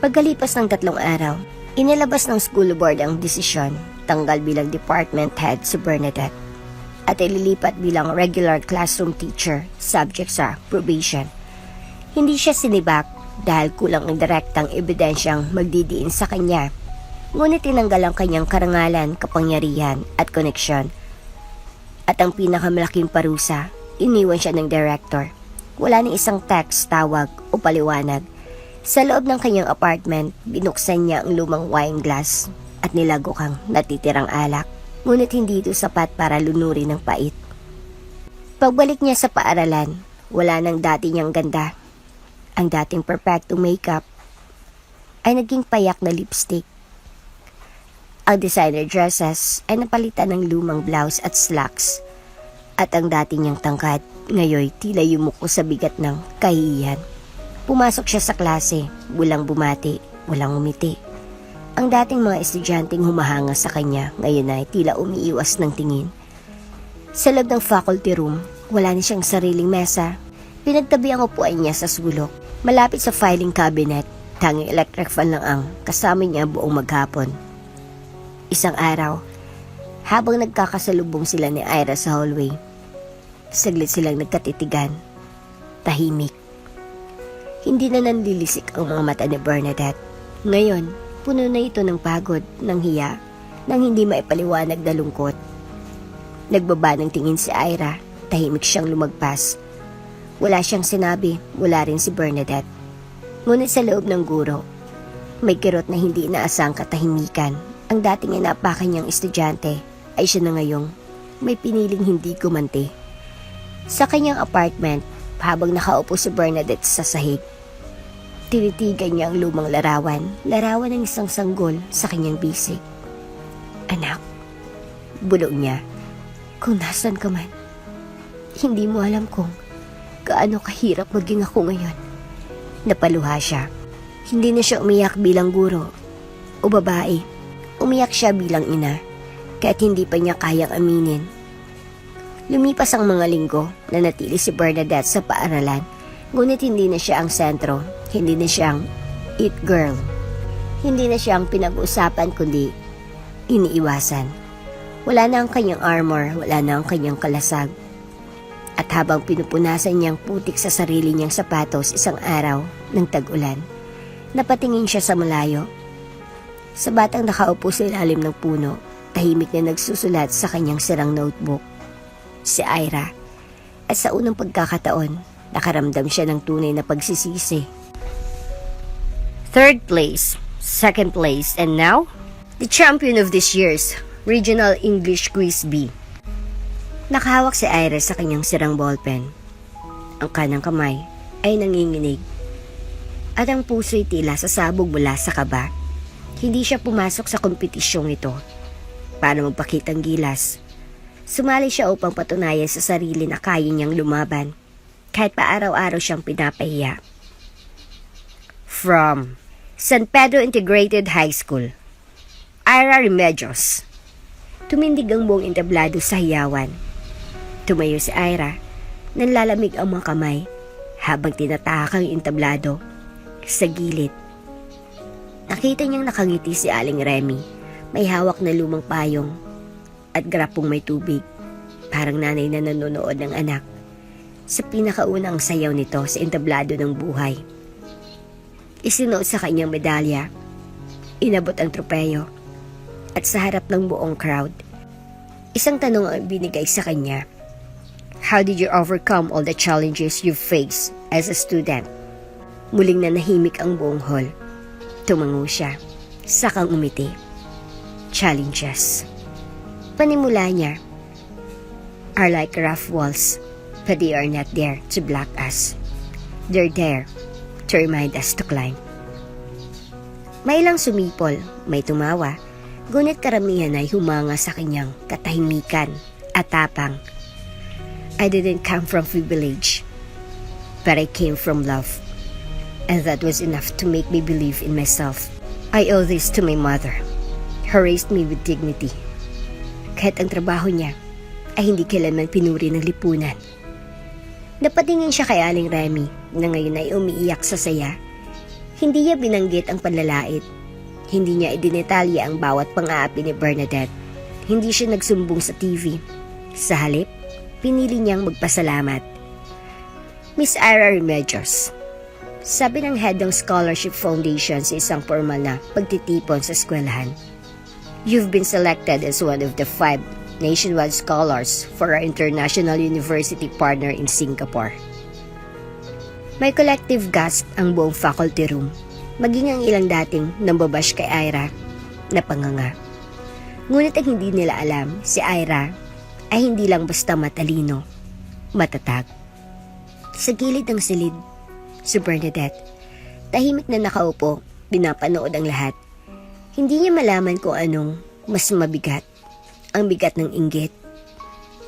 Pagkalipas ng 3 araw, inilabas ng school board ang desisyon, tanggal bilang department head si Bernadette at ililipat bilang regular classroom teacher subject sa probation. Hindi siya sinibak dahil kulang ang direktang ebidensyang magdidiin sa kanya. Ngunit tinanggal ang kanyang karangalan, kapangyarihan at koneksyon. At ang pinakamalaking parusa, iniwan siya ng director. Wala ni isang text, tawag o paliwanag. Sa loob ng kanyang apartment, binuksan niya ang lumang wine glass at nilagok ang natitirang alak. Ngunit hindi ito sapat para lunurin ng pait. Pagbalik niya sa paaralan, wala nang dati niyang ganda. Ang dating perfecto makeup ay naging payak na lipstick. Ang designer dresses ay napalitan ng lumang blouse at slacks. At ang dati niyang tangkad, ngayon tila yumuko sa bigat ng kahihiyan. Pumasok siya sa klase, walang bumati, walang umiti. Ang dating mga estudyanteng humahanga sa kanya, ngayon ay tila umiiwas ng tingin. Sa loob ng faculty room, wala na siyang sariling mesa. Pinagtabi ang upuan niya sa sulok. Malapit sa filing cabinet, tanging electric fan lang ang kasama niya buong maghapon. Isang araw, habang nagkakasalubong sila ni Ira sa hallway, saglit silang nagkatitigan. Tahimik. Hindi na nanlilisik ang mga mata ni Bernadette. Ngayon, puno na ito ng pagod, ng hiya, ng hindi maipaliwanag na lungkot. Nagbaba ng tingin si Ira, tahimik siyang lumagpas. Wala siyang sinabi, wala rin si Bernadette. Ngunit sa loob ng guro, may kirot na hindi inaasang katahimikan. Ang dating inapakan niyang estudyante ay siya na ngayong may piniling hindi gumanti. Sa kanyang apartment, habang nakaupo si Bernadette sa sahig, tinitigan niya ang lumang larawan ng isang sanggol sa kanyang bisig. Anak, bulong niya, kung nasan ka man, hindi mo alam kung gaano kahirap maging ako ngayon. Napaluha siya. Hindi na siya umiyak bilang guro o babae. Umiyak siya bilang ina, kahit hindi pa niya kayang aminin. Lumipas ang mga linggo na natili si Bernadette sa paaralan, ngunit hindi na siya ang sentro, hindi na siyang it girl. Hindi na siya ang pinag-uusapan kundi iniiwasan. Wala na ang kanyang armor, wala na ang kanyang kalasag. At habang pinupunasan niyang putik sa sarili niyang sapatos isang araw ng tag-ulan, napatingin siya sa malayo. Sa batang nakaupo sa ilalim ng puno, tahimik na nagsusulat sa kanyang sirang notebook. Si Ira. At sa unang pagkakataon, nakaramdam siya ng tunay na pagsisisi. 3rd place, 2nd place, and now, the champion of this year's Regional English Quiz B. Nakahawak si Ira sa kanyang sirang ballpen. Ang kanang kamay ay nanginginig. At ang puso'y tila sasabog mula sa kaba. Hindi siya pumasok sa kompetisyong ito para magpakitang gilas. Sumali siya upang patunayan sa sarili na kaya niyang lumaban kahit pa araw-araw siyang pinapahiya. From San Pedro Integrated High School, Ira Remedios. Tumindig ang buong entablado sa hiyawan. Tumayo si Ira, nanlalamig ang mga kamay habang tinatahak ang entablado sa gilid. Nakita niyang nakangiti si Aling Remy, may hawak na lumang payong at grapong may tubig, parang nanay na nanonood ng anak. Sa pinakaunang sayaw nito sa entablado ng buhay. Isinuot sa kanyang medalya, inabot ang tropeyo, at sa harap ng buong crowd, isang tanong ang binigay sa kanya. How did you overcome all the challenges you faced as a student? Muling nanahimik ang buong hall. Tumango siya, sakang umiti. Challenges. Panimula niya are like rough walls, but they are not there to block us. They're there to remind us to climb. May ilang sumipol, may tumawa, ngunit karamihan ay humanga sa kanyang katahimikan at tapang. I didn't come from privilege, but I came from love. And that was enough to make me believe in myself. I owe this to my mother, who raised me with dignity. Kahit ang trabaho niya ay hindi kailanman pinuri ng lipunan. Napatingin siya kay Aling Remy na ngayon ay umiiyak sa saya. Hindi niya binanggit ang panlalait. Hindi niya idinetalya ang bawat pang-aapi ni Bernadette. Hindi siya nagsumbong sa TV. Sa halip, pinili niyang magpasalamat. Miss Ira Remedios, sabi ng head ng Scholarship Foundation sa isang formal na pagtitipon sa eskwelahan, you've been selected as one of the 5 nationwide scholars for our international university partner in Singapore. May collective gasp ang buong faculty room, maging ang ilang dating nambabash kay Ira na panganga. Ngunit ang hindi nila alam, si Ira ay hindi lang basta matalino, matatag. Sa gilid ng silid, si Bernadette, tahimik na nakaupo, pinapanood ang lahat. Hindi niya malaman kung anong mas mabigat, ang bigat ng inggit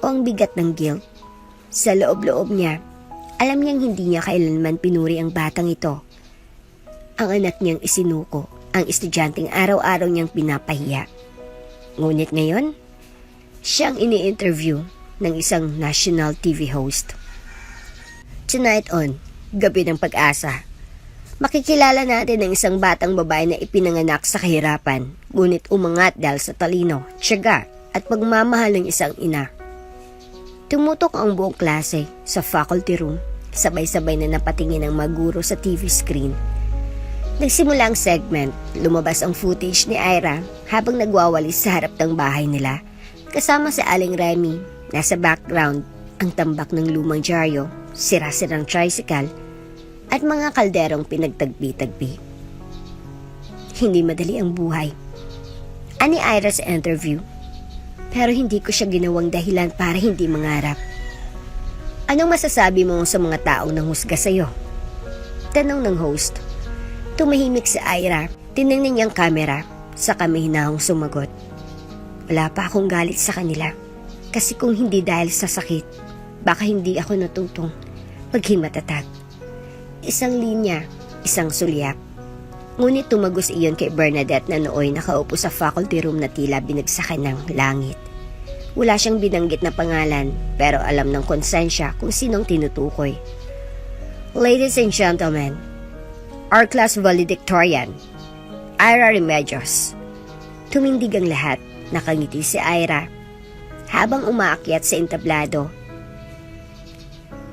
o ang bigat ng guilt. Sa loob-loob niya, alam niyang hindi niya kailanman pinuri ang batang ito. Ang anak niyang isinuko, ang estudyanteng araw-araw niyang pinapahiya. Ngunit ngayon, siyang ini-interview ng isang national TV host. Tonight on Gabi ng Pag-asa, makikilala natin ang isang batang babae na ipinanganak sa kahirapan, ngunit umangat dahil sa talino, tiyaga at pagmamahal ng isang ina. Tumutok ang buong klase sa faculty room Sabay-sabay na napatingin ang maguro sa TV screen. Nagsimula ang segment, lumabas ang footage ni Ira habang nagwawalis sa harap ng bahay nila. Kasama si Aling Remy, nasa background ang tambak ng lumang dyaryo, sira-sirang tricycle, at mga kalderong pinagtagpi-tagpi. Hindi madali ang buhay. Ani Ira sa interview, pero hindi ko siya ginawang dahilan para hindi mangarap. Anong masasabi mo sa mga taong nanghusga sa'yo? Tanong ng host. Tumahimik si Ira, tiningnan niyang kamera, saka may hinahong sumagot. Wala pa akong galit sa kanila, kasi kung hindi dahil sa sakit, baka hindi ako natutong maging matatag. Isang linya, isang sulyap. Ngunit tumagos iyon kay Bernadette na nooy nakaupo sa faculty room na tila binagsakan ng langit. Wala siyang binanggit na pangalan, pero alam ng konsensya kung sinong tinutukoy. Ladies and gentlemen, our class valedictorian, Ira Remedios. Tumindig ang lahat, nakangiti si Ira habang umaakyat sa entablado.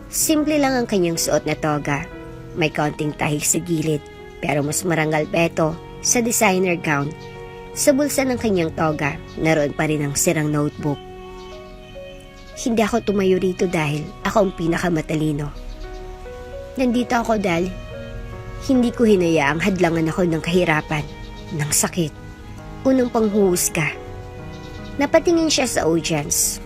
Simple lang ang kanyang suot na toga, may kaunting tahi sa gilid, pero mas marangal beto sa designer gown. Sa bulsa ng kanyang toga, naroon pa rin ang sirang notebook. Hindi ako tumayo rito dahil ako ang pinakamatalino. Nandito ako dahil hindi ko hinayaang hadlangan ako ng kahirapan, ng sakit, unang panghuhusga. Napatingin siya sa audience.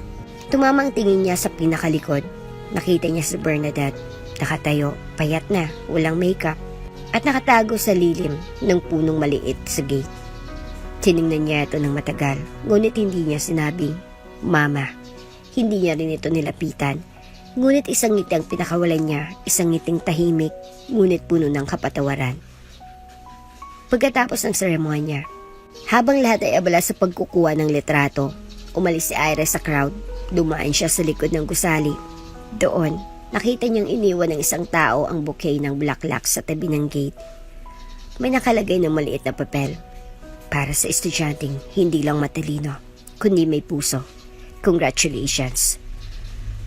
Tumamang tingin niya sa pinakalikod. Nakita niya si Bernadette, nakatayo, payat na, walang makeup, at nakatago sa lilim ng punong maliit sa gate. Tiningnan niya ito ng matagal, ngunit hindi niya sinabing, Mama. Hindi niya rin ito nilapitan. Ngunit isang ngiti ang pinakawalan niya, isang ngiting tahimik, ngunit puno ng kapatawaran. Pagkatapos ng seremonya, habang lahat ay abala sa pagkukuha ng litrato, umalis si Ira sa crowd, dumaan siya sa likod ng gusali. Doon, nakita niyang iniwan ng isang tao ang bouquet ng bulaklak sa tabi ng gate. May nakalagay na maliit na papel. Para sa estudyanteng hindi lang matalino, kundi may puso. Congratulations.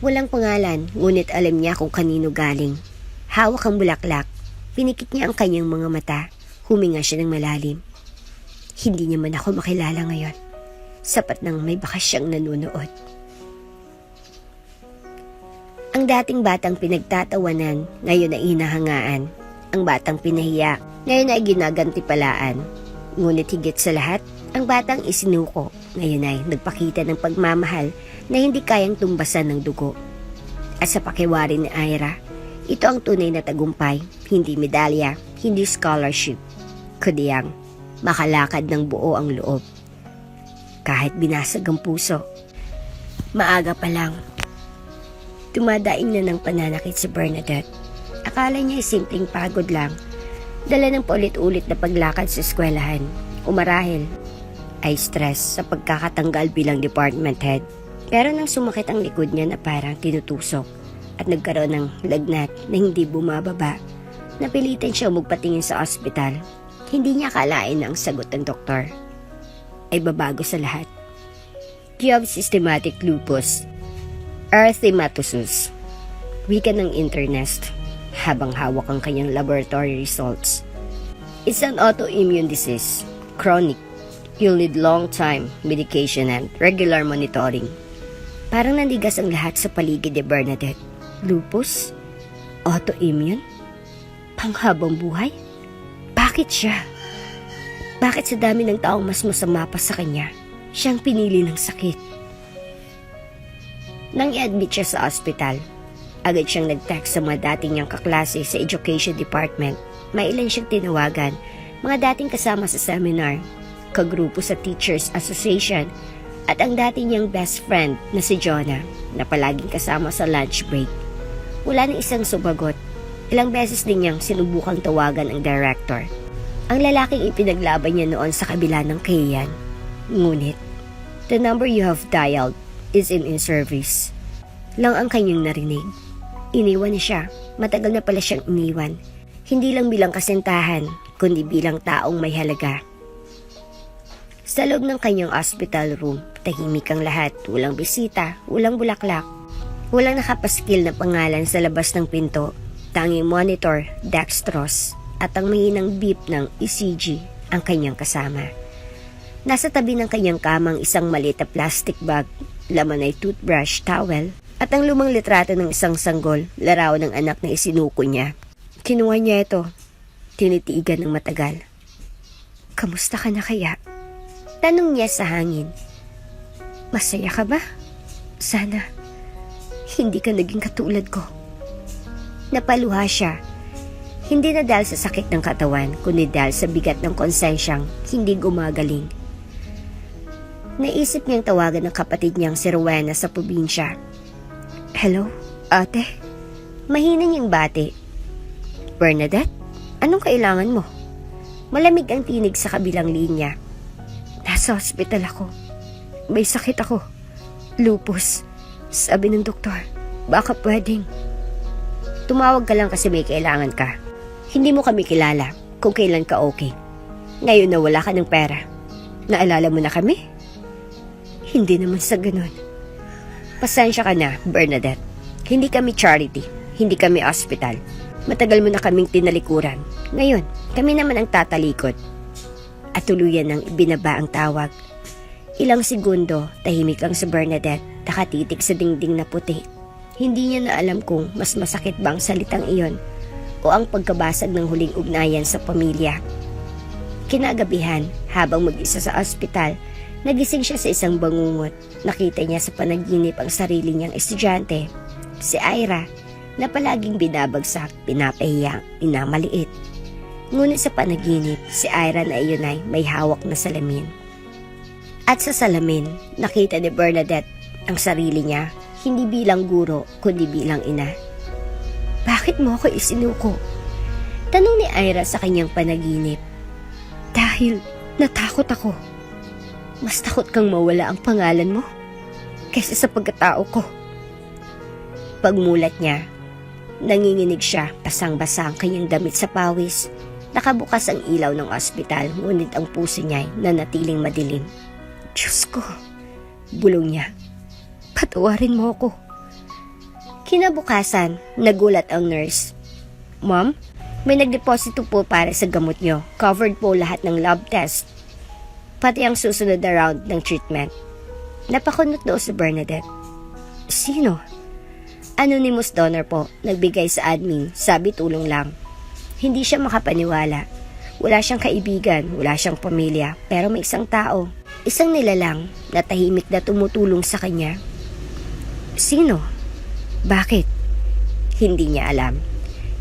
Walang pangalan, ngunit alam niya kung kanino galing. Hawak ang bulaklak, pinikit niya ang kanyang mga mata, huminga siya ng malalim. Hindi niya man ako makilala ngayon. Sapat nang may baka siyang nanunood. Ang dating batang pinagtatawanan, ngayon ay hinahangaan. Ang batang pinahiya, ngayon ay ginagantipalaan. Ngunit higit sa lahat, ang batang isinuko, ngayon ay nagpakita ng pagmamahal na hindi kayang tumbasan ng dugo. At sa pakiwari ni Ira, ito ang tunay na tagumpay, hindi medalya, hindi scholarship, kundi ang makalakad ng buo ang loob. Kahit binasag ang puso, maaga pa lang, dumadaing na ng pananakit si Bernadette. Akala niya ay simpleng pagod lang, dala ng paulit-ulit na paglakad sa eskwelahan, umarahil ay stress sa pagkakatanggal bilang department head. Pero nang sumakit ang likod niya na parang tinutusok at nagkaroon ng lagnat na hindi bumababa, napilitan siya magpatingin sa ospital. Hindi niya akalain na ang sagot ng doktor ay babago sa lahat. You have systematic lupus erythematosus, wika ng internist, habang hawak ang kanyang laboratory results. It's an autoimmune disease, chronic. You'll need long-time medication and regular monitoring. Parang nandigas ang lahat sa paligid ni Bernadette. Lupus? Autoimmune? Panghabang buhay? Bakit siya? Bakit sa dami ng taong mas masama pa sa kanya, siyang pinili ng sakit? Nang i-admit siya sa ospital, agad siyang nag-text sa mga dating niyang kaklase sa education department. May ilan siyang tinawagan, mga dating kasama sa seminar, kagrupo sa Teachers Association, at ang dati niyang best friend na si Jonah na palaging kasama sa lunch break. Wala nang isang sumagot. Ilang beses din niyang sinubukang tawagan ang director, ang lalaking ipinaglaban niya noon sa kabila ng kahiyan. Ngunit, the number you have dialed is in service lang ang kanyang narinig. Iniwan niya siya. Matagal na pala siyang iniwan. Hindi lang bilang kasintahan, kundi bilang taong may halaga. Sa loob ng kanyang hospital room, tahimik ang lahat, walang bisita, walang bulaklak, Walang nakapaskil na pangalan sa labas ng pinto. Tanging monitor, dextrose, at ang mahinang beep ng ECG ang kanyang kasama. Nasa tabi ng kanyang kamang isang maliit na plastic bag, laman ay toothbrush, towel, at ang lumang litrato ng isang sanggol, larawan ng anak na isinuko niya. Kinuha niya ito, tinitiigan ng matagal. Kamusta ka na kaya? Tanong niya sa hangin. Masaya ka ba? Sana hindi ka naging katulad ko. Napaluha siya. Hindi na dahil sa sakit ng katawan, kundi dahil sa bigat ng konsensyang hindi gumagaling. Naisip niyang tawagan ng kapatid niyang si Rowena sa probinsya. Hello, ate? Mahina niyang bati. Bernadette, anong kailangan mo? Malamig ang tinig sa kabilang linya. Nasa hospital ako. May sakit ako. Lupus. Sabi ng doktor, baka pwedeng. Tumawag ka lang kasi may kailangan ka. Hindi mo kami kilala kung kailan ka okay. Ngayon na wala ka ng pera. Naalala mo na kami? Hindi naman sa ganun. Pasensya ka na, Bernadette. Hindi kami charity. Hindi kami hospital. Matagal mo na kaming tinalikuran. Ngayon, kami naman ang tatalikod. At tuluyan ng ibinaba ang tawag. Ilang segundo, tahimik lang si Bernadette, nakatitig sa dingding na puti. Hindi niya na alam kung mas masakit ba ang salitang iyon o ang pagkabasag ng huling ugnayan sa pamilya. Kinagabihan, habang mag-isa sa ospital, nagising siya sa isang bangungot. Nakita niya sa panaginip ang sarili niyang estudyante, si Ira, na palaging binabagsak, pinapahiya, pinamaliit. Ngunit sa panaginip, si Ira na iyon ay may hawak na salamin. At sa salamin, nakita ni Bernadette ang sarili niya, hindi bilang guro, kundi bilang ina. Bakit mo ako isinuko? Tanong ni Ira sa kanyang panaginip. Dahil natakot ako. Mas takot kang mawala ang pangalan mo kaysa sa pagkatao ko. Pagmulat niya, nanginginig siya, basang-basa ang kanyang damit sa pawis. Nakabukas ang ilaw ng ospital, ngunit ang puso niya ay nanatiling madilim. Diyos ko, bulong niya. Patawarin mo ako. Kinabukasan, nagulat ang nurse. Ma'am, may nagdeposito po para sa gamot niyo. Covered po lahat ng lab test. Pati ang susunod na round ng treatment. Napakunot daw si Bernadette. Sino? Anonymous donor po, nagbigay sa admin, sabi tulong lang. Hindi siya makapaniwala. Wala siyang kaibigan, wala siyang pamilya, pero may isang tao. Isang nilalang na tahimik na tumutulong sa kanya. Sino? Bakit? Hindi niya alam.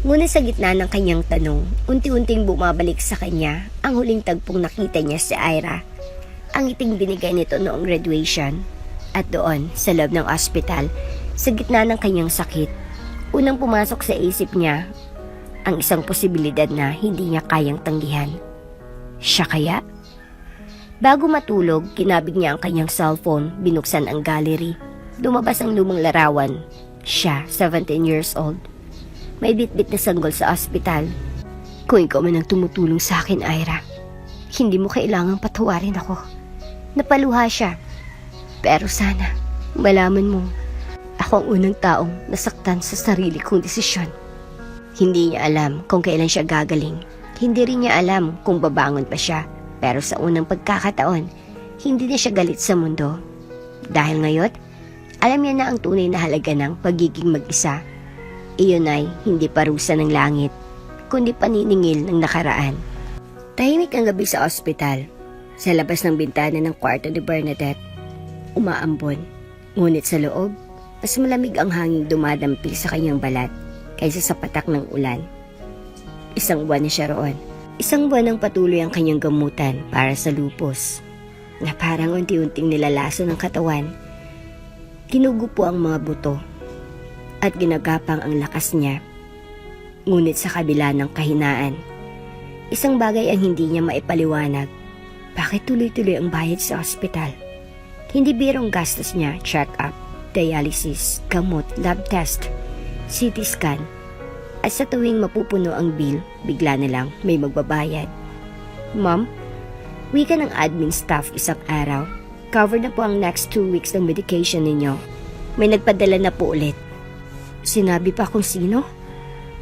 Ngunit sa gitna ng kanyang tanong, unti-unting bumabalik sa kanya ang huling tagpong nakita niya si Ira. Ang ngiting binigay nito noong graduation. At doon, sa loob ng ospital, sa gitna ng kanyang sakit, unang pumasok sa isip niya ang isang posibilidad na hindi niya kayang tanggihan. Siya kaya? Bago matulog, kinabig niya ang kanyang cellphone, binuksan ang gallery. Lumabas ang lumang larawan. Siya, 17 years old. May bitbit na sanggol sa ospital. Kung ikaw man ang tumutulong sa akin, Ira, hindi mo kailangang patawarin ako. Napaluha siya. Pero sana, malaman mo, ako ang unang taong nasaktan sa sarili kong desisyon. Hindi niya alam kung kailan siya gagaling. Hindi rin niya alam kung babangon pa siya. Pero sa unang pagkakataon, hindi na siya galit sa mundo. Dahil ngayon, alam niya na ang tunay na halaga ng pagiging mag-isa. Iyon ay hindi parusa ng langit, kundi paniningil ng nakaraan. Tahimik ang gabi sa ospital. Sa labas ng bintana ng kwarto ni Bernadette, umaambon. Ngunit sa loob, mas malamig ang hangin dumadampi sa kanyang balat kaysa sa patak ng ulan. Isang buwan na siya roon. Isang buwan ang patuloy ang kanyang gamutan para sa lupus, na parang unti-unting nilalaso ng katawan. Ginugupo ang mga buto at ginagapang ang lakas niya. Ngunit sa kabila ng kahinaan, isang bagay ang hindi niya maipaliwanag. Bakit tuloy-tuloy ang bayad sa ospital? Hindi birong gastos niya, check-up, dialysis, gamot, lab test, CT scan. At sa tuwing mapupuno ang bill, bigla na lang may magbabayad. Ma'am, wika ng admin staff isang araw. Covered na po ang next 2 weeks ng medication ninyo. May nagpadala na po ulit. Sinabi pa kung sino?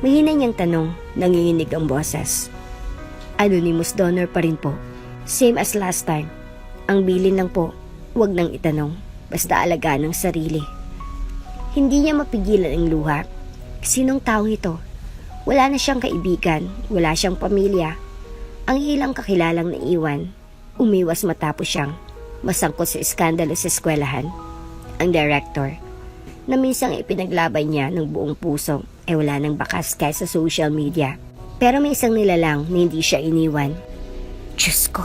Mahina niyang tanong, nanginginig ang boses. Anonymous donor pa rin po. Same as last time. Ang bilin lang po, wag nang itanong. Basta alagaan ng sarili. Hindi niya mapigilan ang luha. Sinong taong ito? Wala na siyang kaibigan, wala siyang pamilya. Ang ilang kakilalang naiwan, umiwas matapos siyang masangkot sa iskandalo sa eskwelahan. Ang director, na minsang ipinaglaban niya ng buong puso, wala nang bakas kahit sa social media. Pero may isang nilalang na hindi siya iniwan. Diyos ko,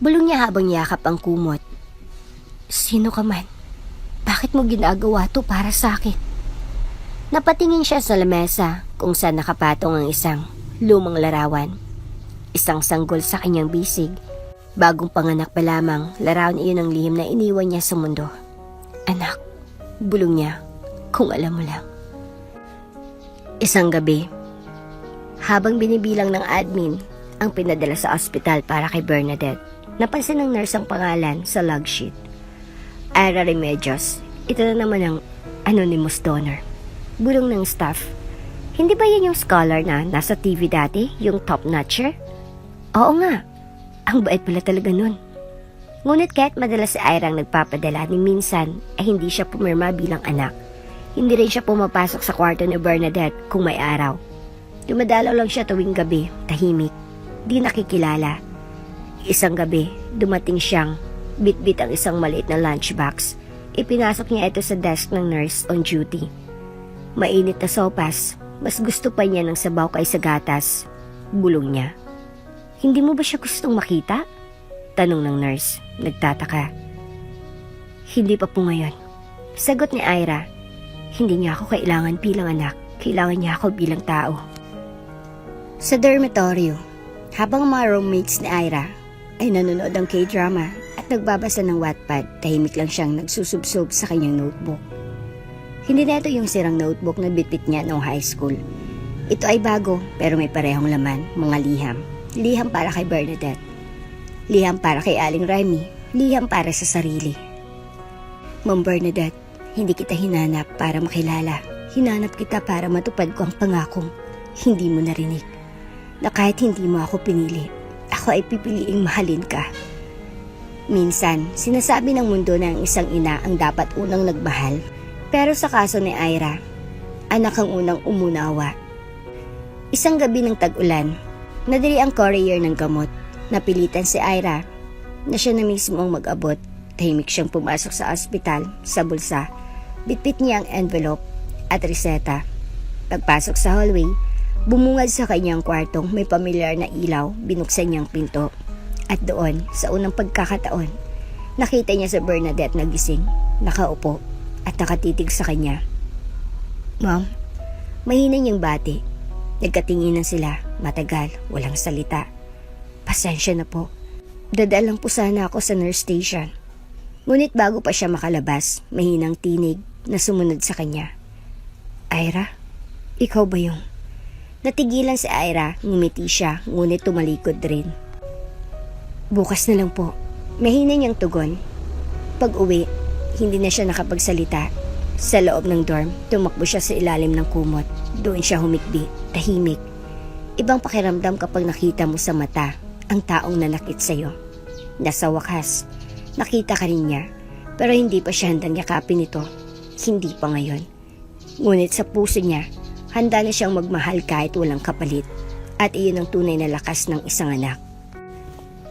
bulong niya habang yakap ang kumot. Sino ka man? Bakit mo ginagawa to para sa akin? Napatingin siya sa lamesa kung saan nakapatong ang isang lumang larawan. Isang sanggol sa kanyang bisig. Bagong panganak pa lamang, larawan iyon ang lihim na iniwan niya sa mundo. Anak, bulong niya, kung alam mo lang. Isang gabi, habang binibilang ng admin ang pinadala sa ospital para kay Bernadette, napansin ng nurse ang pangalan sa log sheet. Ira Remedios, ito na naman ang anonymous donor. Bulong ng staff, hindi ba yan yung scholar na nasa TV dati, yung top-notcher? Oo nga, ang bait pala talaga nun. Ngunit kahit madalas si Ira ang nagpapadala, ni minsan ay hindi siya pumirma bilang anak. Hindi rin siya pumapasok sa kwarto ni Bernadette kung may araw. Dumadalaw lang siya tuwing gabi, tahimik, di nakikilala. Isang gabi, dumating siyang bit-bit ang isang maliit na lunchbox. Ipinasok niya ito sa desk ng nurse on duty. Mainit na sopas, mas gusto pa niya ng sabaw kaysa gatas. Bulong niya. Hindi mo ba siya gustong makita? Tanong ng nurse, nagtataka. Hindi pa po ngayon. Sagot ni Ira, hindi niya ako kailangan bilang anak, kailangan niya ako bilang tao. Sa dormitoryo, habang mga roommates ni Ira ay nanonood ng K-drama at nagbabasa ng Wattpad, tahimik lang siyang nagsusubsob sa kanyang notebook. Hindi na ito yung sirang notebook na bitbit niya noong high school. Ito ay bago pero may parehong laman, mga liham. Liham para kay Bernadette. Liham para kay Aling Remy. Liham para sa sarili. Ma'am Bernadette, hindi kita hinanap para makilala. Hinanap kita para matupad ko ang pangakong hindi mo narinig. Na kahit hindi mo ako pinili, ako ay pipiliing mahalin ka. Minsan, sinasabi ng mundo na ang isang ina ang dapat unang nagmahal. Pero sa kaso ni Ira, anak ang unang umunawa. Isang gabi ng tag-ulan, nadali ang courier ng gamot. Napilitan si Ira na siya na mismo ang mag-abot. Tahimik siyang pumasok sa ospital, sa bulsa. Bitbit niya ang envelope at reseta. Pagpasok sa hallway, bumungad sa kanyang kwartong may pamilyar na ilaw, binuksan niyang pinto. At doon, sa unang pagkakataon, nakita niya si Bernadette na gising, nakaupo at nakatitig sa kanya. Ma'am, mahina niyang bati. Nagkatinginan sila, matagal, walang salita. Pasensya na po. Dadaan lang po sana ako sa nurse station. Ngunit bago pa siya makalabas, mahinang tinig na sumunod sa kanya. Ira, ikaw ba yung? Natigilan si Ira, ngumiti siya, ngunit tumalikod rin. Bukas na lang po. Mahina niyang tugon. Pag-uwi, hindi na siya nakapagsalita. Sa loob ng dorm, tumakbo siya sa ilalim ng kumot. Doon siya humikbi, tahimik. Ibang pakiramdam kapag nakita mo sa mata ang taong nanakit sa'yo. Nasa wakas, nakita ka rin niya, pero hindi pa siya handang yakapin ito. Hindi pa ngayon. Ngunit sa puso niya, handa na siyang magmahal kahit walang kapalit. At iyon ang tunay na lakas ng isang anak.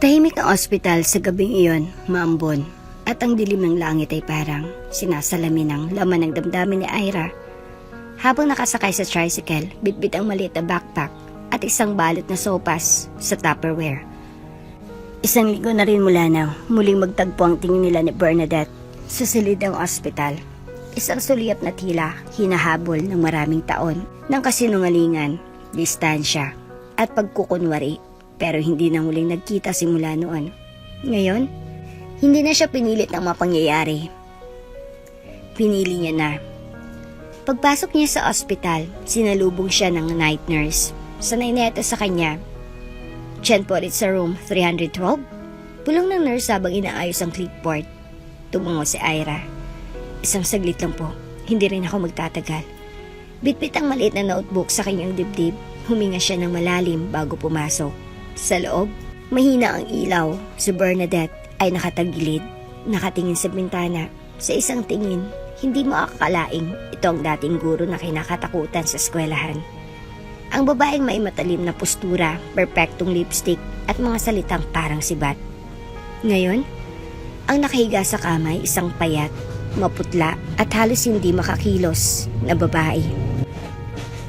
Tahimik ang ospital sa gabing iyon, maambon. At ang dilim ng langit ay parang sinasalamin ng laman ng damdamin ni Ira. Habang nakasakay sa tricycle, bitbit ang maliit na backpack at isang balot na sopas sa Tupperware. Isang linggo na rin mula na muling magtagpo ang tingin nila ni Bernadette sa silid ng ospital. Isang suliyap na tila hinahabol ng maraming taon ng kasinungalingan, distansya at pagkukunwari, pero hindi na muling nagkita simula noon. Ngayon, hindi na siya pinilit ng mapangyayari. Pinili niya na. Pagpasok niya sa ospital, sinalubong siya ng night nurse. Sanay na ito sa kanya. Chen po rin sa room 312. Pulong ng nurse habang inaayos ang clipboard. Tumungo si Ira. Isang saglit lang po. Hindi rin ako magtatagal. Bitbit ang maliit na notebook sa kanyang dibdib. Huminga siya ng malalim bago pumasok. Sa loob, mahina ang ilaw. Si Bernadette ay nakatagilid, nakatingin sa bintana. Sa isang tingin, hindi mo akakalaing ito ang dating guro na kinakatakutan sa eskwelahan. Ang babaeng may matalim na postura, perpektong lipstick at mga salitang parang sibat. Ngayon, ang nakahiga sa kamay isang payat, maputla at halos hindi makakilos na babae.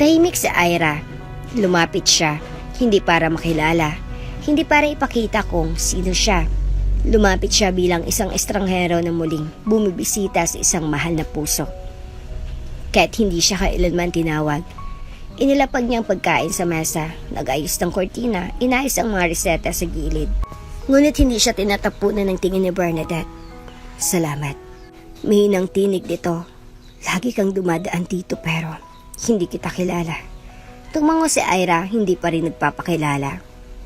Tahimik si Ira. Lumapit siya, hindi para makilala, hindi para ipakita kung sino siya. Lumapit siya bilang isang estranghero na muling bumibisita sa isang mahal na puso. Kahit hindi siya kailanman tinawag, inilapag niya ang pagkain sa mesa, nag-ayos ng kortina, inayos ang mga reseta sa gilid. Ngunit hindi siya tinatapunan ng tingin ni Bernadette. Salamat. Mihinang tinig dito. Lagi kang dumadaan dito pero hindi kita kilala. Tumango si Ira, hindi pa rin nagpapakilala.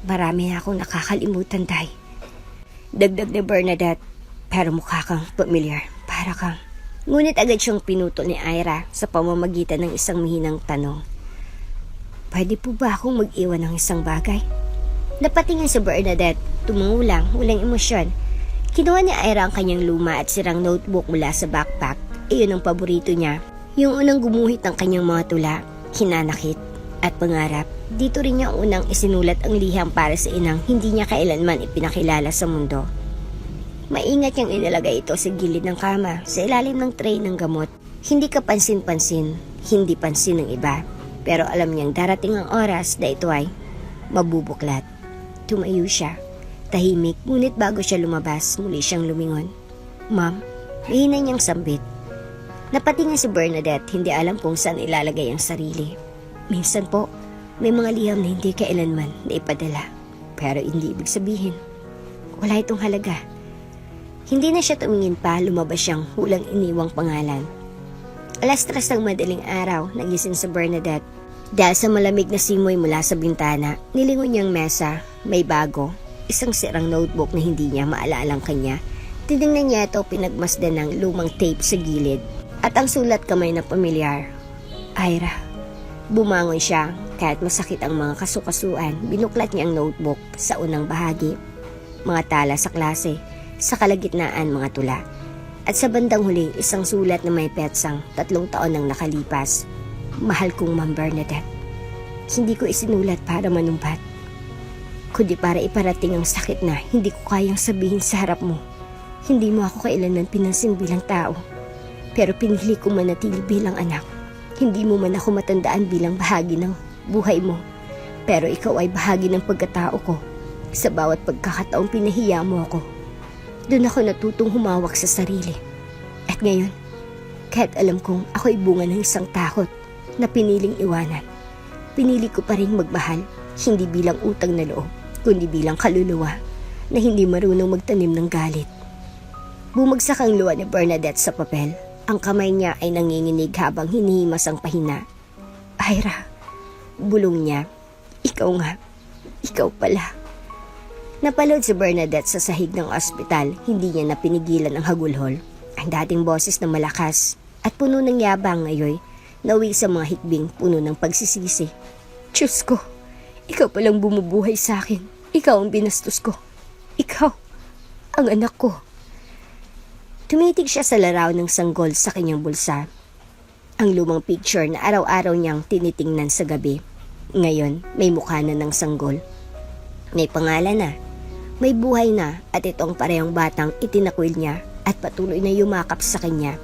Marami na akong nakakalimutan, Day. Dagdag ni Bernadette, pero mukha kang familiar, para kang. Ngunit agad siyang pinuto ni Ira sa pamamagitan ng isang mihinang tanong. Pwede po ba akong mag-iwan ng isang bagay? Napatingin si Bernadette, tumango lang, walang emosyon. Kinuha ni Ira ang kanyang luma at sirang notebook mula sa backpack. Iyon ang paborito niya, yung unang gumuhit ng kanyang mga tula, hinanakit at pangarap. Dito rin niya unang isinulat ang liham para sa inang hindi niya kailanman ipinakilala sa mundo. Maingat niyang inilagay ito sa gilid ng kama, sa ilalim ng tray ng gamot. Hindi ka pansin-pansin, hindi pansin ng iba. Pero alam niyang darating ang oras na ito ay mabubuklat. Tumayo siya, tahimik, ngunit bago siya lumabas, muli siyang lumingon. Ma'am, mahina niyang sambit. Napatingin si Bernadette, hindi alam kung saan ilalagay ang sarili. Minsan po, may mga liham na hindi kailanman na ipadala. Pero hindi ibig sabihin, wala itong halaga. Hindi na siya tumingin pa, lumabas siyang hulang iniwang pangalan. 3:00 ng madaling araw, nagising si Bernadette. Dahil sa malamig na simoy mula sa bintana, nilingon niyang mesa, may bago, isang sirang notebook na hindi niya maalalang kanya. Tinignan niya ito, pinagmasdan ng lumang tape sa gilid. At ang sulat kamay na pamilyar, Ira. Bumangon siya, kahit masakit ang mga kasukasuan, binuklat niya ang notebook sa unang bahagi. Mga tala sa klase, sa kalagitnaan mga tula. At sa bandang huli, isang sulat na may petsang 3 taon nang nakalipas. Mahal kong Ma'am Bernadette. Hindi ko isinulat para manumpat, kundi para iparating ang sakit na hindi ko kayang sabihin sa harap mo. Hindi mo ako kailanman pinansin bilang tao, pero pinili kong manatili bilang anak. Hindi mo man ako matandaan bilang bahagi ng buhay mo, pero ikaw ay bahagi ng pagkatao ko. Sa bawat pagkakataong pinahiya mo ako, doon ako natutong humawak sa sarili. At ngayon, kahit alam kong ako'y bunga ng isang takot na piniling iwanan, pinili ko pa rin magmahal, hindi bilang utang na loob, kundi bilang kaluluwa na hindi marunong magtanim ng galit. Bumagsak ang luha ni Bernadette sa papel. Ang kamay niya ay nanginginig habang hinihimas ang pahina. Ira, bulong niya. Ikaw nga, ikaw pala. Napalod si Bernadette sa sahig ng ospital, hindi niya napinigilan ang hagulhol. Ang dating boses na malakas at puno ng yabang ngayon, nawi sa mga hikbing puno ng pagsisisi. Diyos ko, ikaw palang bumubuhay sa akin. Ikaw ang binastos ko. Ikaw, ang anak ko. Tumitig siya sa laraw ng sanggol sa kanyang bulsa. Ang lumang picture na araw-araw niyang tinitingnan sa gabi. Ngayon, may mukha na ng sanggol. May pangalan na, may buhay na, at itong parehong batang itinakwil niya at patuloy na yumakap sa kanya.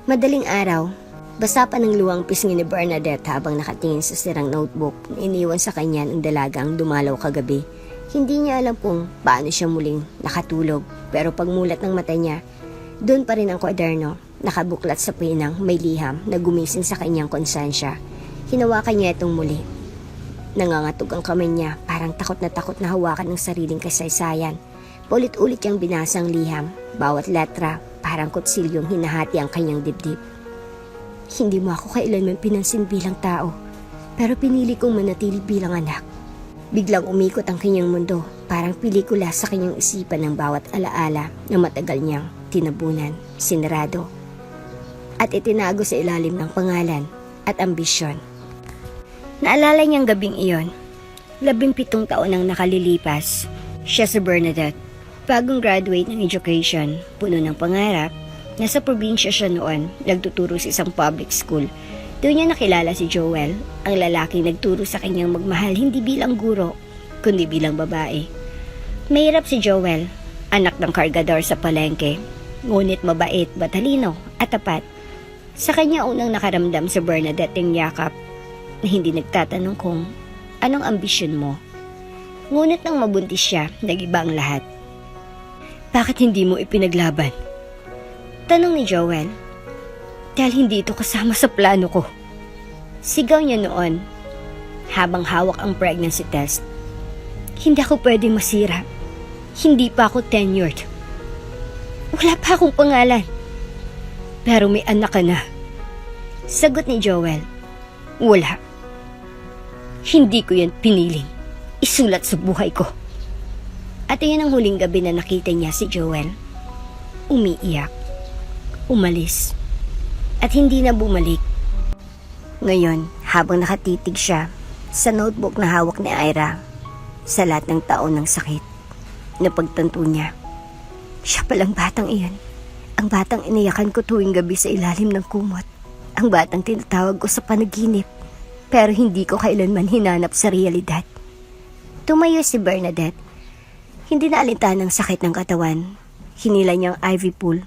Madaling araw, basa pa ng luwang pisngi ni Bernadette habang nakatingin sa sirang notebook na iniwan sa kanya ng dalagang dumalaw kagabi. Hindi niya alam kung paano siya muling nakatulog, pero pagmulat ng mata niya, doon pa rin ang kwaderno, nakabuklat sa pinang may liham na gumising sa kanyang konsensya. Hinawakan niya itong muli. Nangangatog ang kamay niya, parang takot na hawakan ng sariling kasaysayan. Paulit-ulit niyang binasa ang liham, bawat letra, parang kutsilyong hinahati ang kanyang dibdib. Hindi mo ako kailanman pinansin bilang tao, pero pinili kong manatili bilang anak. Biglang umikot ang kanyang mundo, parang pelikula sa kanyang isipan ng bawat alaala na matagal niyang tinabunan, sinarado, at itinago sa ilalim ng pangalan, at ambisyon. Naalala niyang gabing iyon, 17 taon nang nakalilipas, siya si Bernadette. Bagong graduate ng education, puno ng pangarap. Nasa probinsya siya noon, nagtuturo sa isang public school. Doon niya nakilala si Joel, ang lalaking nagturo sa kanyang magmahal hindi bilang guro, kundi bilang babae. Mahirap si Joel, anak ng kargador sa palengke, ngunit mabait, matalino at tapat. Sa kanya unang nakaramdam si Bernadette ng yakap na hindi nagtatanong kung anong ambisyon mo. Ngunit nang mabuntis siya, nag-iba ang lahat. Bakit hindi mo ipinaglaban? Tanong ni Joel. Dahil hindi ito kasama sa plano ko. Sigaw niya noon, habang hawak ang pregnancy test. Hindi ako pwedeng masira. Hindi pa ako tenured. Wala pa akong pangalan. Pero may anak ka na. Sagot ni Joel, wala. Hindi ko yan piniling. Isulat sa buhay ko. At iyon ang huling gabi na nakita niya si Joel. Umiiyak. Umalis. At hindi na bumalik. Ngayon, habang nakatitig siya sa notebook na hawak ni Ira, sa lahat ng taon ng sakit, napagtanto niya, siya palang batang iyan. Ang batang iniyakan ko tuwing gabi sa ilalim ng kumot. Ang batang tinatawag ko sa panaginip, pero hindi ko kailanman hinanap sa realidad. Tumayo si Bernadette. Hindi na alintan ng sakit ng katawan. Hinila niyang IV pool.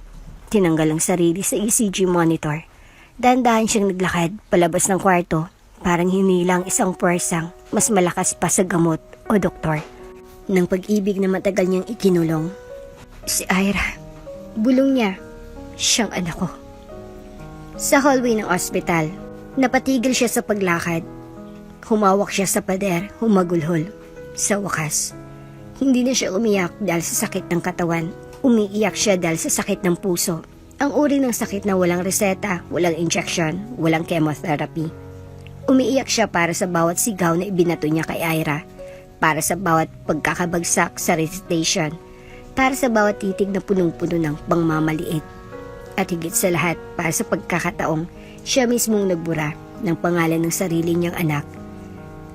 Tinanggal ang sarili sa ECG monitor. Dahan-dahan siyang naglakad palabas ng kwarto, parang hinilang isang puwersang mas malakas pa sa gamot o doktor. Ng pag-ibig na matagal niyang ikinulong, si Ira, bulong niya, siyang anak ko. Sa hallway ng ospital, napatigil siya sa paglakad. Humawak siya sa pader, humagulhol. Sa wakas, hindi na siya umiyak dahil sa sakit ng katawan. Umiiyak siya dahil sa sakit ng puso. Ang uri ng sakit na walang reseta, walang injection, walang chemotherapy. Umiiyak siya para sa bawat sigaw na ibinato niya kay Ira, para sa bawat pagkakabagsak sa recitation, para sa bawat titig na punong-puno ng pangmamaliit. At higit sa lahat, para sa pagkakataong siya mismong nagbura ng pangalan ng sarili niyang anak.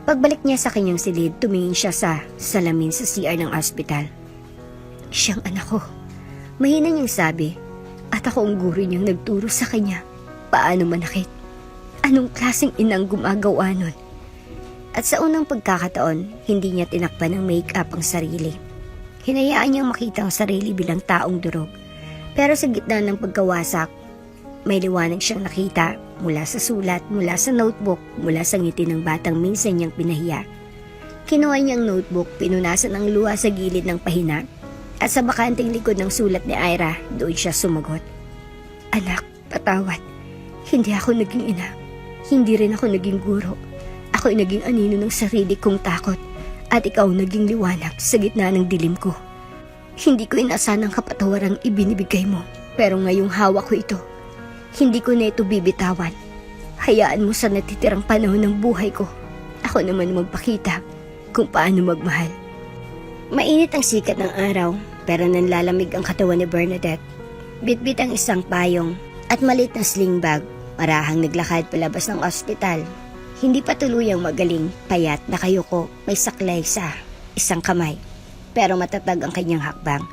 Pagbalik niya sa kanyang silid, tumingin siya sa salamin sa CR ng ospital. Siyang anak ko. Mahina niyang sabi, at ako ang guro niyang nagturo sa kanya paano manakit. Anong klaseng inang gumagawa nun? At sa unang pagkakataon, hindi niya tinakpan ng make-up ang sarili. Hinayaan niyang makita ang sarili bilang taong durog. Pero sa gitna ng pagkawasak, may liwanag siyang nakita mula sa sulat, mula sa notebook, mula sa ngiti ng batang minsan niyang pinahiya. Kinuha niyang notebook, pinunasan ang luha sa gilid ng pahina, at sa bakanting likod ng sulat ni Ira, doon siya sumagot. Anak, patawad. Hindi ako naging ina. Hindi rin ako naging guro. Ako'y naging anino ng sarili kong takot, at ikaw naging liwanag sa gitna ng dilim ko. Hindi ko inasahan ang kapatawarang ibinibigay mo, pero ngayong hawak ko ito. Hindi ko na ito bibitawan. Hayaan mo sa natitirang panahon ng buhay ko. Ako naman magpakita kung paano magmahal. Mainit ang sikat ng araw, pero nanlalamig ang katawan ni Bernadette. Bitbit ang isang payong at maliit na sling bag. Marahang naglakad palabas ng ospital. Hindi pa tuluyang magaling, payat na kayuko, may saklay sa isang kamay. Pero matatag ang kanyang hakbang.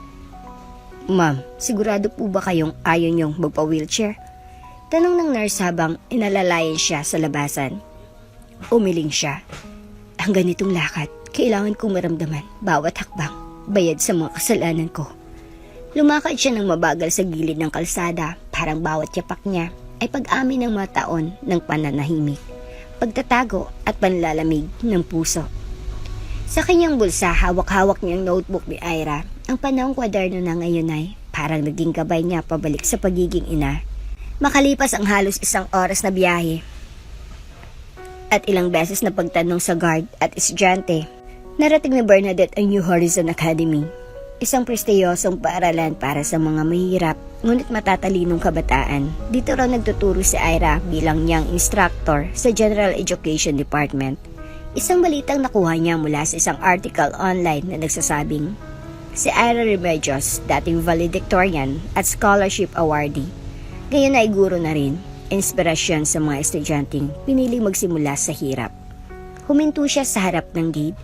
Ma'am, sigurado po ba kayong ayaw niyong magpa-wheelchair? Tanong ng nurse habang inalalayan siya sa labasan. Umiling siya. Ang ganitong lakad, kailangan kong maramdaman bawat hakbang, bayad sa mga kasalanan ko. Lumakad siya ng mabagal sa gilid ng kalsada, parang bawat yapak niya ay pag-amin ng mga taon ng pananahimik, pagtatago at panlalamig ng puso. Sa kanyang bulsa, hawak-hawak niyang notebook ni Ira. Ang panahong kwaderno na ngayon ay parang naging gabay niya pabalik sa pagiging ina. Makalipas ang halos 1 oras na biyahe at ilang beses na pagtanong sa guard at estudyante, narating ni Bernadette ang New Horizon Academy, isang prestiyosong paaralan para sa mga mahirap ngunit matatalinong kabataan. Dito raw nagtuturo si Ira bilang young instructor sa General Education Department. Isang balitang nakuha niya mula sa isang article online na nagsasabing, si Ira Remedios, dating valedictorian at scholarship awardee, ngayon ay guro na rin. inspirasyon sa mga estudyanteng piniling magsimula sa hirap. Huminto siya sa harap ng gate.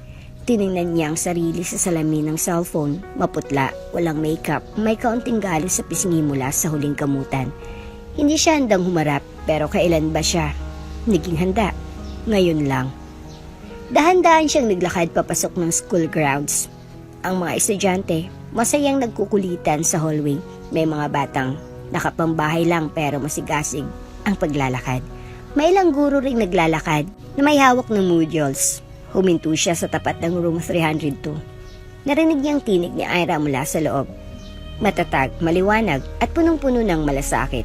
Tiningnan niya ang sarili sa salamin ng cellphone. Maputla, walang makeup, may kaunting galos sa pisngi mula sa huling kamutan. Hindi siya handang humarap, pero kailan ba siya naging handa? Ngayon lang. Dahan-dahan siyang naglakad papasok ng school grounds. Ang mga estudyante, masayang nagkukulitan sa hallway. May mga batang nakapambahay lang pero masigasig ang paglalakad. May ilang guro ring naglalakad na may hawak ng modules. Huminto siya sa tapat ng room 302. Narinig niyang tinig ni Ira mula sa loob. Matatag, maliwanag at punong-puno ng malasakit.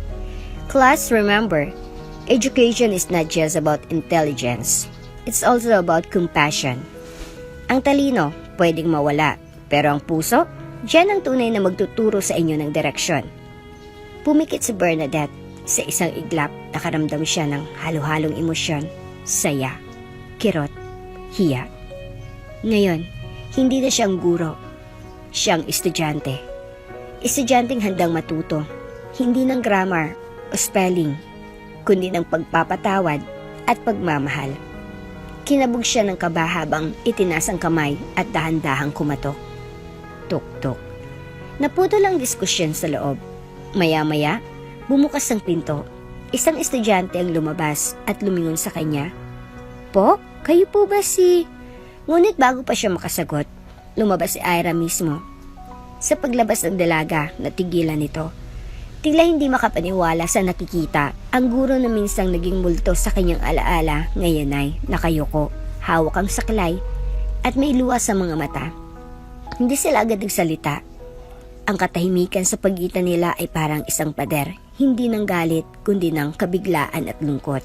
Class, remember, education is not just about intelligence. It's also about compassion. Ang talino, pwedeng mawala, pero ang puso, diyan ang tunay na magtuturo sa inyo ng direksyon. Pumikit si Bernadette. Sa isang iglap, nakaramdam siya ng halo-halong emosyon, saya, kirot, hiya. Ngayon, hindi na siyang guro. Siyang estudyante. Estudyanteng handang matuto, hindi ng grammar o spelling, kundi ng pagpapatawad at pagmamahal. Kinabog siya ng kaba habang itinaas ang kamay at dahan-dahang kumatok. Tuk-tuk. Naputol ang diskusyon sa loob. Maya-maya, bumukas ang pinto. Isang estudyante ang lumabas at lumingon sa kanya. Po, kayo po ba si... Ngunit bago pa siya makasagot, lumabas si Ira mismo. Sa paglabas ng dalaga, natigilan nito. Tila hindi makapaniwala sa nakikita. Ang guro na minsang naging multo sa kanyang alaala, ngayon ay nakayuko, hawak ang saklay, at may luha sa mga mata. Hindi sila agad nagsalita. Ang katahimikan sa pagitan nila ay parang isang pader, hindi ng galit kundi ng kabiglaan at lungkot.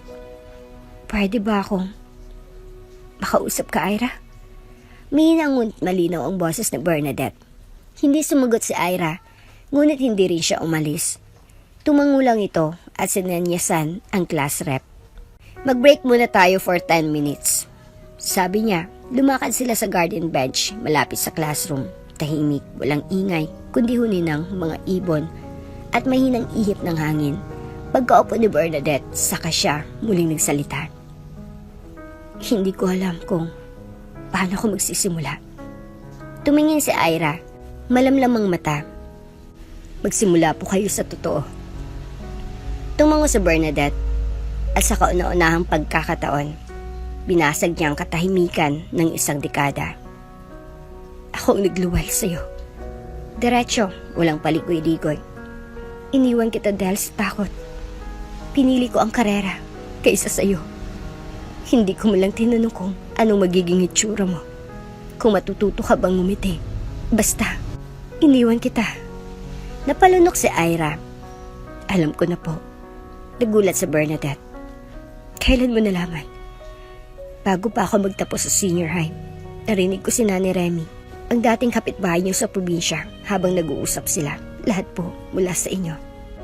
Pwede ba akong makausap ka, Ira? Mihinang ngunit malinaw ang boses ni Bernadette. Hindi sumagot si Ira, ngunit hindi rin siya umalis. Tumango lang ito at sinanyasan ang class rep. Mag-break muna tayo for 10 minutes. Sabi niya, lumakad sila sa garden bench malapit sa classroom. Tahimik, walang ingay, kundi huni ng mga ibon at mahinang ihip ng hangin. Pagkaupo ni Bernadette, saka siya muling nagsalita. Hindi ko alam kung paano ako magsisimula. Tumingin si Ira, malamlamang mata. Magsimula po kayo sa totoo. Tumango si Bernadette at sa kauna-unahang pagkakataon, binasag niya ang katahimikan ng isang dekada. Ako ang nagluwal sa'yo. Diretso, walang paligoy-ligoy. Iniwan kita dahil sa takot. Pinili ko ang karera kaysa sa'yo. Hindi ko malang tinanong kung anong magiging itsura mo. Kung matututo ka bang ngumiti. Basta, iniwan kita. Napalunok si Ira. Alam ko na po. Nagulat si Bernadette. Kailan mo nalaman? Bago pa ako magtapos sa senior high, narinig ko si Nani Remy, ang dating kapitbahay niyo sa probinsya, habang nag-uusap sila. Lahat po mula sa inyo.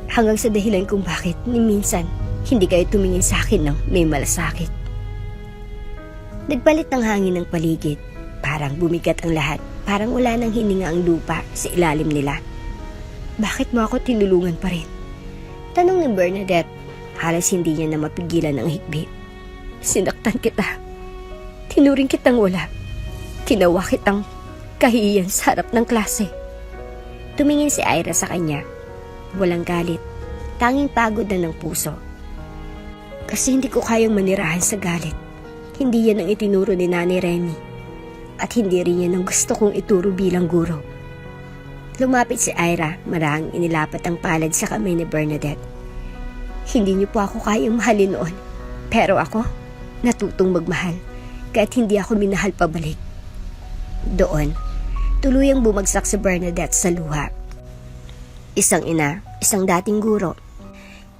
Hanggang sa dahilan kung bakit ni minsan hindi kayo tumingin sa akin ng may malasakit. Nagpalit ng hangin ng paligid. Parang bumigat ang lahat. Parang wala nang hininga ang lupa sa ilalim nila. Bakit mo ako tinulungan pa rin? Tanong ni Bernadette. Halos hindi niya na mapigilan ang hikbi. Sinaktan kita. Tinuring kitang wala. Kinawa kitang kahiyan sa harap ng klase. Tumingin si Ira sa kanya. Walang galit. Tanging pagod na ng puso. Kasi hindi ko kayang manirahan sa galit. Hindi yan ang itinuro ni Nani Remy. At hindi rin yan ang gusto kong ituro bilang guro. Lumapit si Ira, marahang inilapat ang palad sa kamay ni Bernadette. Hindi niyo po ako kayang mahalin noon. Pero ako, natutong magmahal. Kahit hindi ako minahal pabalik. Doon, tuluyang bumagsak si Bernadette sa luha. Isang ina, isang dating guro.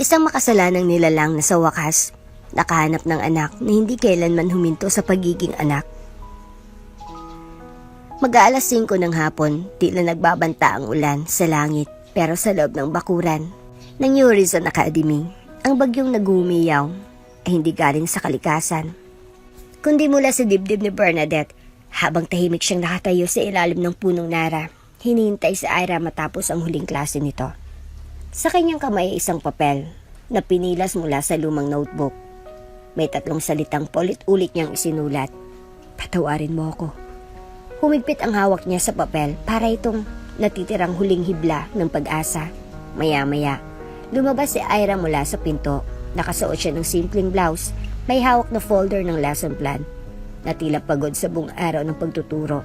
Isang makasalanang nilalang na sa wakas, nakahanap ng anak na hindi kailanman huminto sa pagiging anak. Mag-aalas 5 ng hapon, tila nagbabanta ang ulan sa langit, pero sa loob ng bakuran ng New Horizon Academy, ang bagyong nag-uumiyaw ay hindi galing sa kalikasan, kundi mula sa dibdib ni Bernadette. Habang tahimik siyang nakatayo sa ilalim ng punong nara, hinihintay si Ira matapos ang huling klase nito. Sa kanyang kamay ay isang papel, na pinilas mula sa lumang notebook. May 3 salitang paulit-ulit niyang isinulat. Patawarin mo ako. Humigpit ang hawak niya sa papel para itong natitirang huling hibla ng pag-asa. Maya-maya, lumabas si Ira mula sa pinto. Nakasuot siya ng simpleng blouse. May hawak na folder ng lesson plan na tila pagod sa buong araw ng pagtuturo.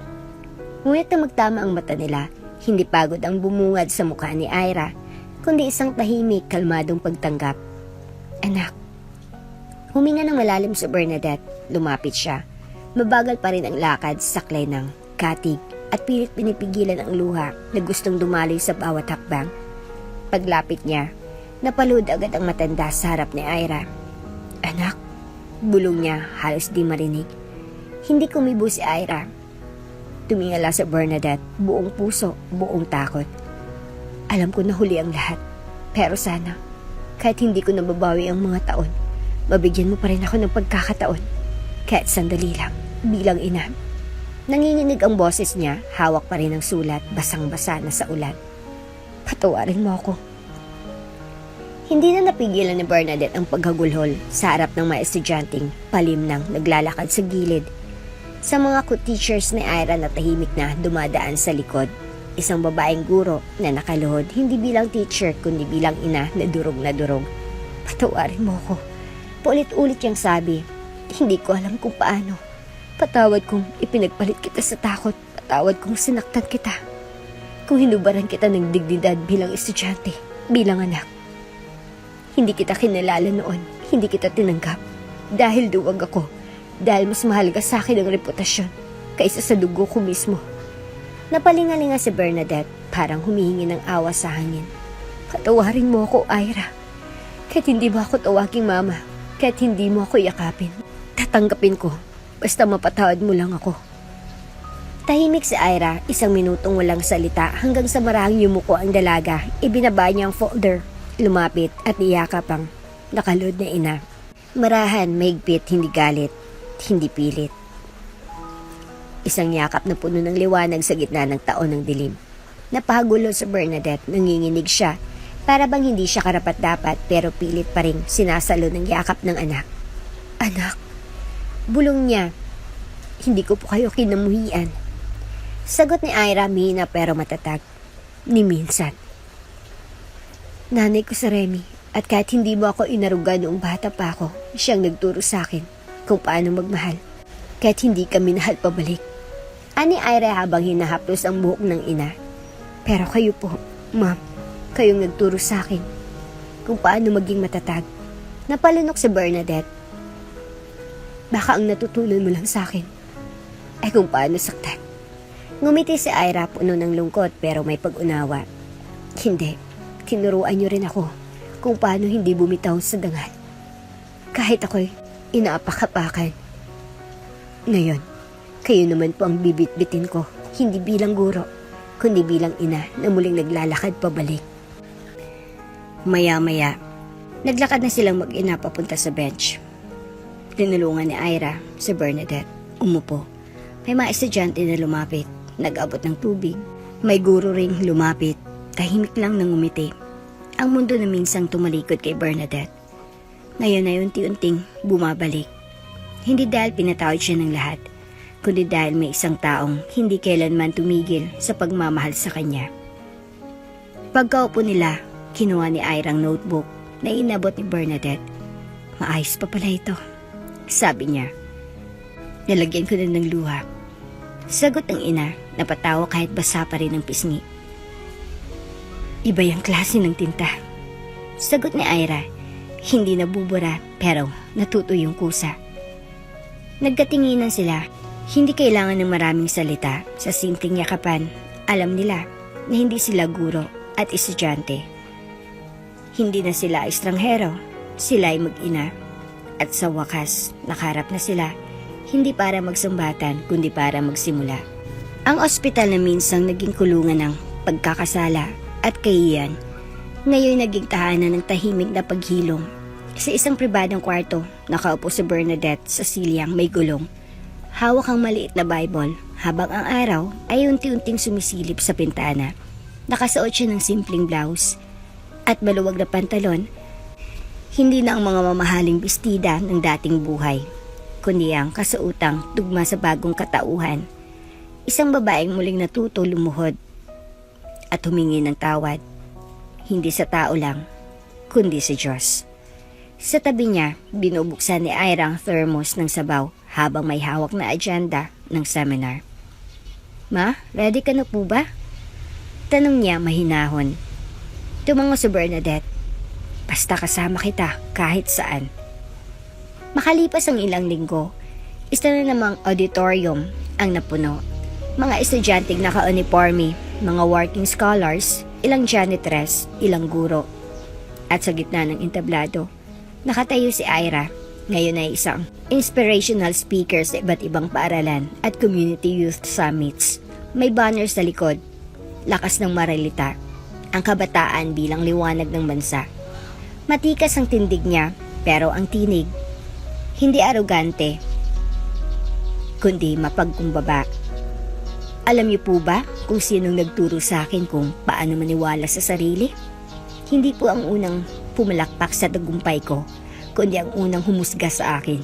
Ngunit na magtama ang mata nila, hindi pagod ang bumungad sa mukha ni Ira, kundi isang tahimik, kalmadong pagtanggap. Anak. Huminga ng malalim si Bernadette. Lumapit siya. Mabagal pa rin ang lakad, saklay ng katig at pilit pinipigilan ang luha na gustong dumaloy sa bawat hakbang. Paglapit niya, napalud agad ang matanda sa harap ni Ira. Anak, bulong niya halos di marinig. Hindi kumibo si Ira. Tumingala sa Bernadette, buong puso, buong takot. Alam ko na huli ang lahat, pero sana, kahit hindi ko nababawi ang mga taon, mabigyan mo pa rin ako ng pagkakataon. Kahit sandali lang, bilang ina. Nanginginig ang boses niya, hawak pa rin ang sulat, basang-basa na sa ulan. Patawarin mo ako. Hindi na napigilan ni Bernadette ang paghagulhol sa harap ng mga estudyanteng palimnang naglalakad sa gilid. Sa mga co-teachers ni Ira na tahimik na dumadaan sa likod. Isang babaeng guro na nakaluhod hindi bilang teacher kundi bilang ina na durog na durog. Patawarin mo ako. Paulit-ulit niyang sabi, hindi ko alam kung paano. Patawad kung ipinagpalit kita sa takot. Patawad kung sinaktan kita. Kung hinubaran kita ng dignidad bilang estudyante, bilang anak. Hindi kita kinalala noon. Hindi kita tinanggap. Dahil duwag ako. Dahil mas mahalaga sa akin ang reputasyon kaysa sa dugo ko mismo. Napalingalinga si Bernadette, parang humihingi ng awa sa hangin. Patawarin mo ako, Ira. Kahit hindi mo ako tawaging mama, kahit hindi mo ako yakapin, tatanggapin ko. Basta mapatawad mo lang ako. Tahimik si Ira, 1 minutong walang salita hanggang sa marahang yumuko ang dalaga. Ibinaba niya ang folder, lumapit at niyakap ang nakalod na ina. Marahan, mahigpit, hindi galit, hindi pilit. Isang yakap na puno ng liwanag sa gitna ng taon ng dilim. Napahagulo sa Bernadette, nanginginig siya. Para bang hindi siya karapat-dapat pero pilit pa rin sinasalo ng yakap ng anak. Anak, bulong niya. Hindi ko po kayo kinamuhian. Sagot ni Ira, mahina pero matatag. Ni minsan. Nanay ko sa Remy, at kahit hindi mo ako inaruga noong bata pa ako, siyang nagturo sa akin kung paano magmahal. Kahit hindi kami nahal pabalik. Ani Ira habang hinahaplos ang buhok ng ina. Pero kayo po, ma'am, kayong nagturo sa akin kung paano maging matatag. Napalunok si Bernadette. Baka ang natutunan mo lang sa akin ay kung paano saktan. Ngumiti si Ira, puno ng lungkot pero may pag-unawa. Hindi, tinuruan niyo rin ako kung paano hindi bumitaw sa dangal. Kahit ako'y inaapak-apakan. Ngayon, kayo naman po ang bibit-bitin ko, hindi bilang guro, kundi bilang ina na muling naglalakad pabalik. Maya-maya, naglakad na silang mag-ina papunta sa bench. Tinulungan ni Ira si Bernadette. Umupo. May mga estudyante na lumapit, nag-abot ng tubig. May guro ring lumapit, tahimik lang nang umiti. Ang mundo na minsang tumalikod kay Bernadette. Ngayon ay unti-unting bumabalik. Hindi dahil pinatawad siya ng lahat, kundi dahil may isang taong hindi kailanman tumigil sa pagmamahal sa kanya. Pagkaupo nila, kinuha ni Ira ang notebook na inabot ni Bernadette. Maayos pa pala ito, sabi niya. Nalagyan ko na ng luha. Sagot ng ina, napatawa kahit basa pa rin ang pisngi. Iba yung klase ng tinta. Sagot ni Ira, hindi nabubura pero natuto yung kusa. Nagkatinginan sila. Hindi kailangan ng maraming salita. Sa simpleng yakapan, alam nila na hindi sila guro at estudyante. Hindi na sila estranghero. Sila ay mag-ina. At sa wakas, nakaharap na sila. Hindi para magsumbatan, kundi para magsimula. Ang ospital na minsang naging kulungan ng pagkakasala at kahiyan, ngayon naging tahanan ng tahimik na paghilom. Sa isang pribadong kwarto, nakaupo si Bernadette sa silyang may gulong. Hawak ang maliit na Bible habang ang araw ay unti-unting sumisilip sa pintana. Nakasuot siya ng simpleng blouse at maluwag na pantalon Hindi na ang mga mamahaling bestida ng dating buhay, kundi ang kasuutang tugma sa bagong katauhan. Isang babaeng muling natuto lumuhod at humingi ng tawad, hindi sa tao lang, kundi sa Diyos. Sa tabi niya, binubuksan ni Ira ang thermos ng sabaw habang may hawak na agenda ng seminar. Ma, ready ka na po ba? Tanong niya mahinahon. Tumango si Bernadette. Basta kasama kita kahit saan. Makalipas ang ilang linggo, isa na namang auditorium ang napuno. Mga estudyanteng naka-uniforme, mga working scholars, ilang janitress, ilang guro. At sa gitna ng entablado, nakatayo si Ira. Ngayon ay isang inspirational speaker sa iba't ibang paaralan at community youth summits. May banner sa likod, lakas ng maralita, ang kabataan bilang liwanag ng bansa. Matikas ang tindig niya, pero ang tinig, hindi arogante, kundi mapagkumbaba. Alam niyo po ba kung sinong nagturo sa akin kung paano maniwala sa sarili? Hindi po ang unang pumalakpak sa tagumpay ko, kundi ang unang humusga sa akin.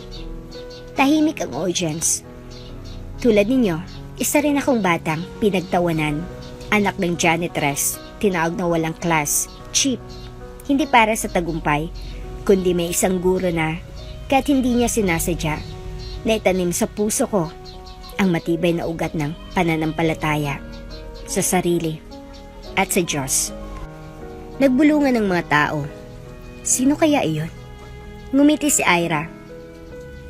Tahimik ang audience. Tulad ninyo, isa rin akong batang pinagtawanan, anak ng janitress, tinawag na walang class, cheap. Hindi para sa tagumpay, kundi may isang guro na, kahit hindi niya sinasadya, naitanim sa puso ko ang matibay na ugat ng pananampalataya sa sarili at sa Diyos. Nagbulungan ng mga tao. Sino kaya iyon? Ngumiti si Ira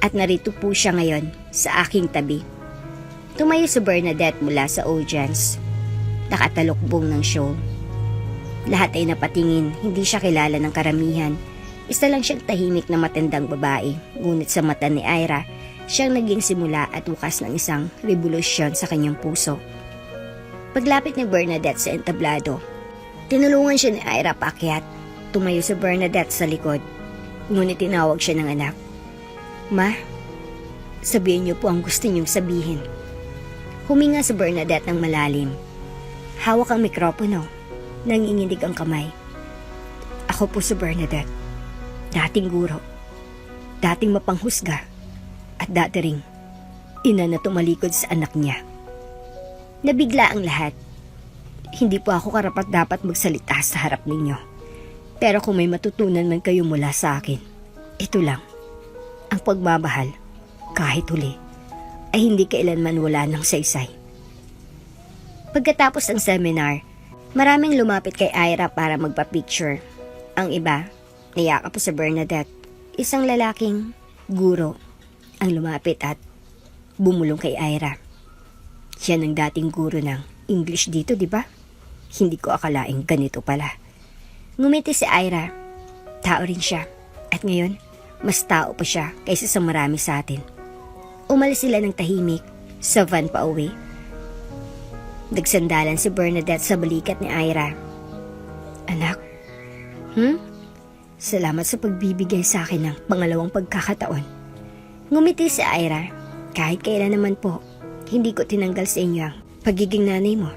at narito po siya ngayon sa aking tabi. Tumayo si Bernadette mula sa audience. Nakatalukbong ng show. Lahat ay napatingin, hindi siya kilala ng karamihan. Isa lang siyang tahimik na matandang babae, ngunit sa mata ni Ira, siyang naging simula at wakas ng isang revolusyon sa kanyang puso. Paglapit ni Bernadette sa entablado, tinulungan siya ni Ira paakyat. Tumayo si Bernadette sa likod, ngunit tinawag siya ng anak. Ma, sabihin niyo po ang gusto niyong sabihin. Huminga si Bernadette ng malalim. Hawak ang mikropono, nanginginig ang kamay. Ako po si Bernadette, dating guro, dating mapanghusga, at dati ring ina na tumalikod sa anak niya. Nabigla ang lahat. Hindi po ako karapat-dapat magsalita sa harap ninyo. Pero kung may matutunan man kayo mula sa akin, ito lang. Ang pagmamahal, kahit huli, ay hindi kailanman wala ng saysay. Pagkatapos ng seminar, maraming lumapit kay Ira para magpa-picture. Ang iba, niyakap po sa Bernadette, isang lalaking guro ang lumapit at bumulong kay Ira. Siya ang dating guro ng English dito, di ba? Hindi ko akalaing ganito pala. Ngumiti si Ira. Tao rin siya. At ngayon, mas tao pa siya kaysa sa marami sa atin. Umalis sila ng tahimik sa van pa uwi. Nagsandalan si Bernadette sa balikat ni Ira. Anak, salamat sa pagbibigay sa akin ng pangalawang pagkakataon. Ngumiti si Ira. Kahit kailan naman po, hindi ko tinanggal sa inyo ang pagiging nanay mo.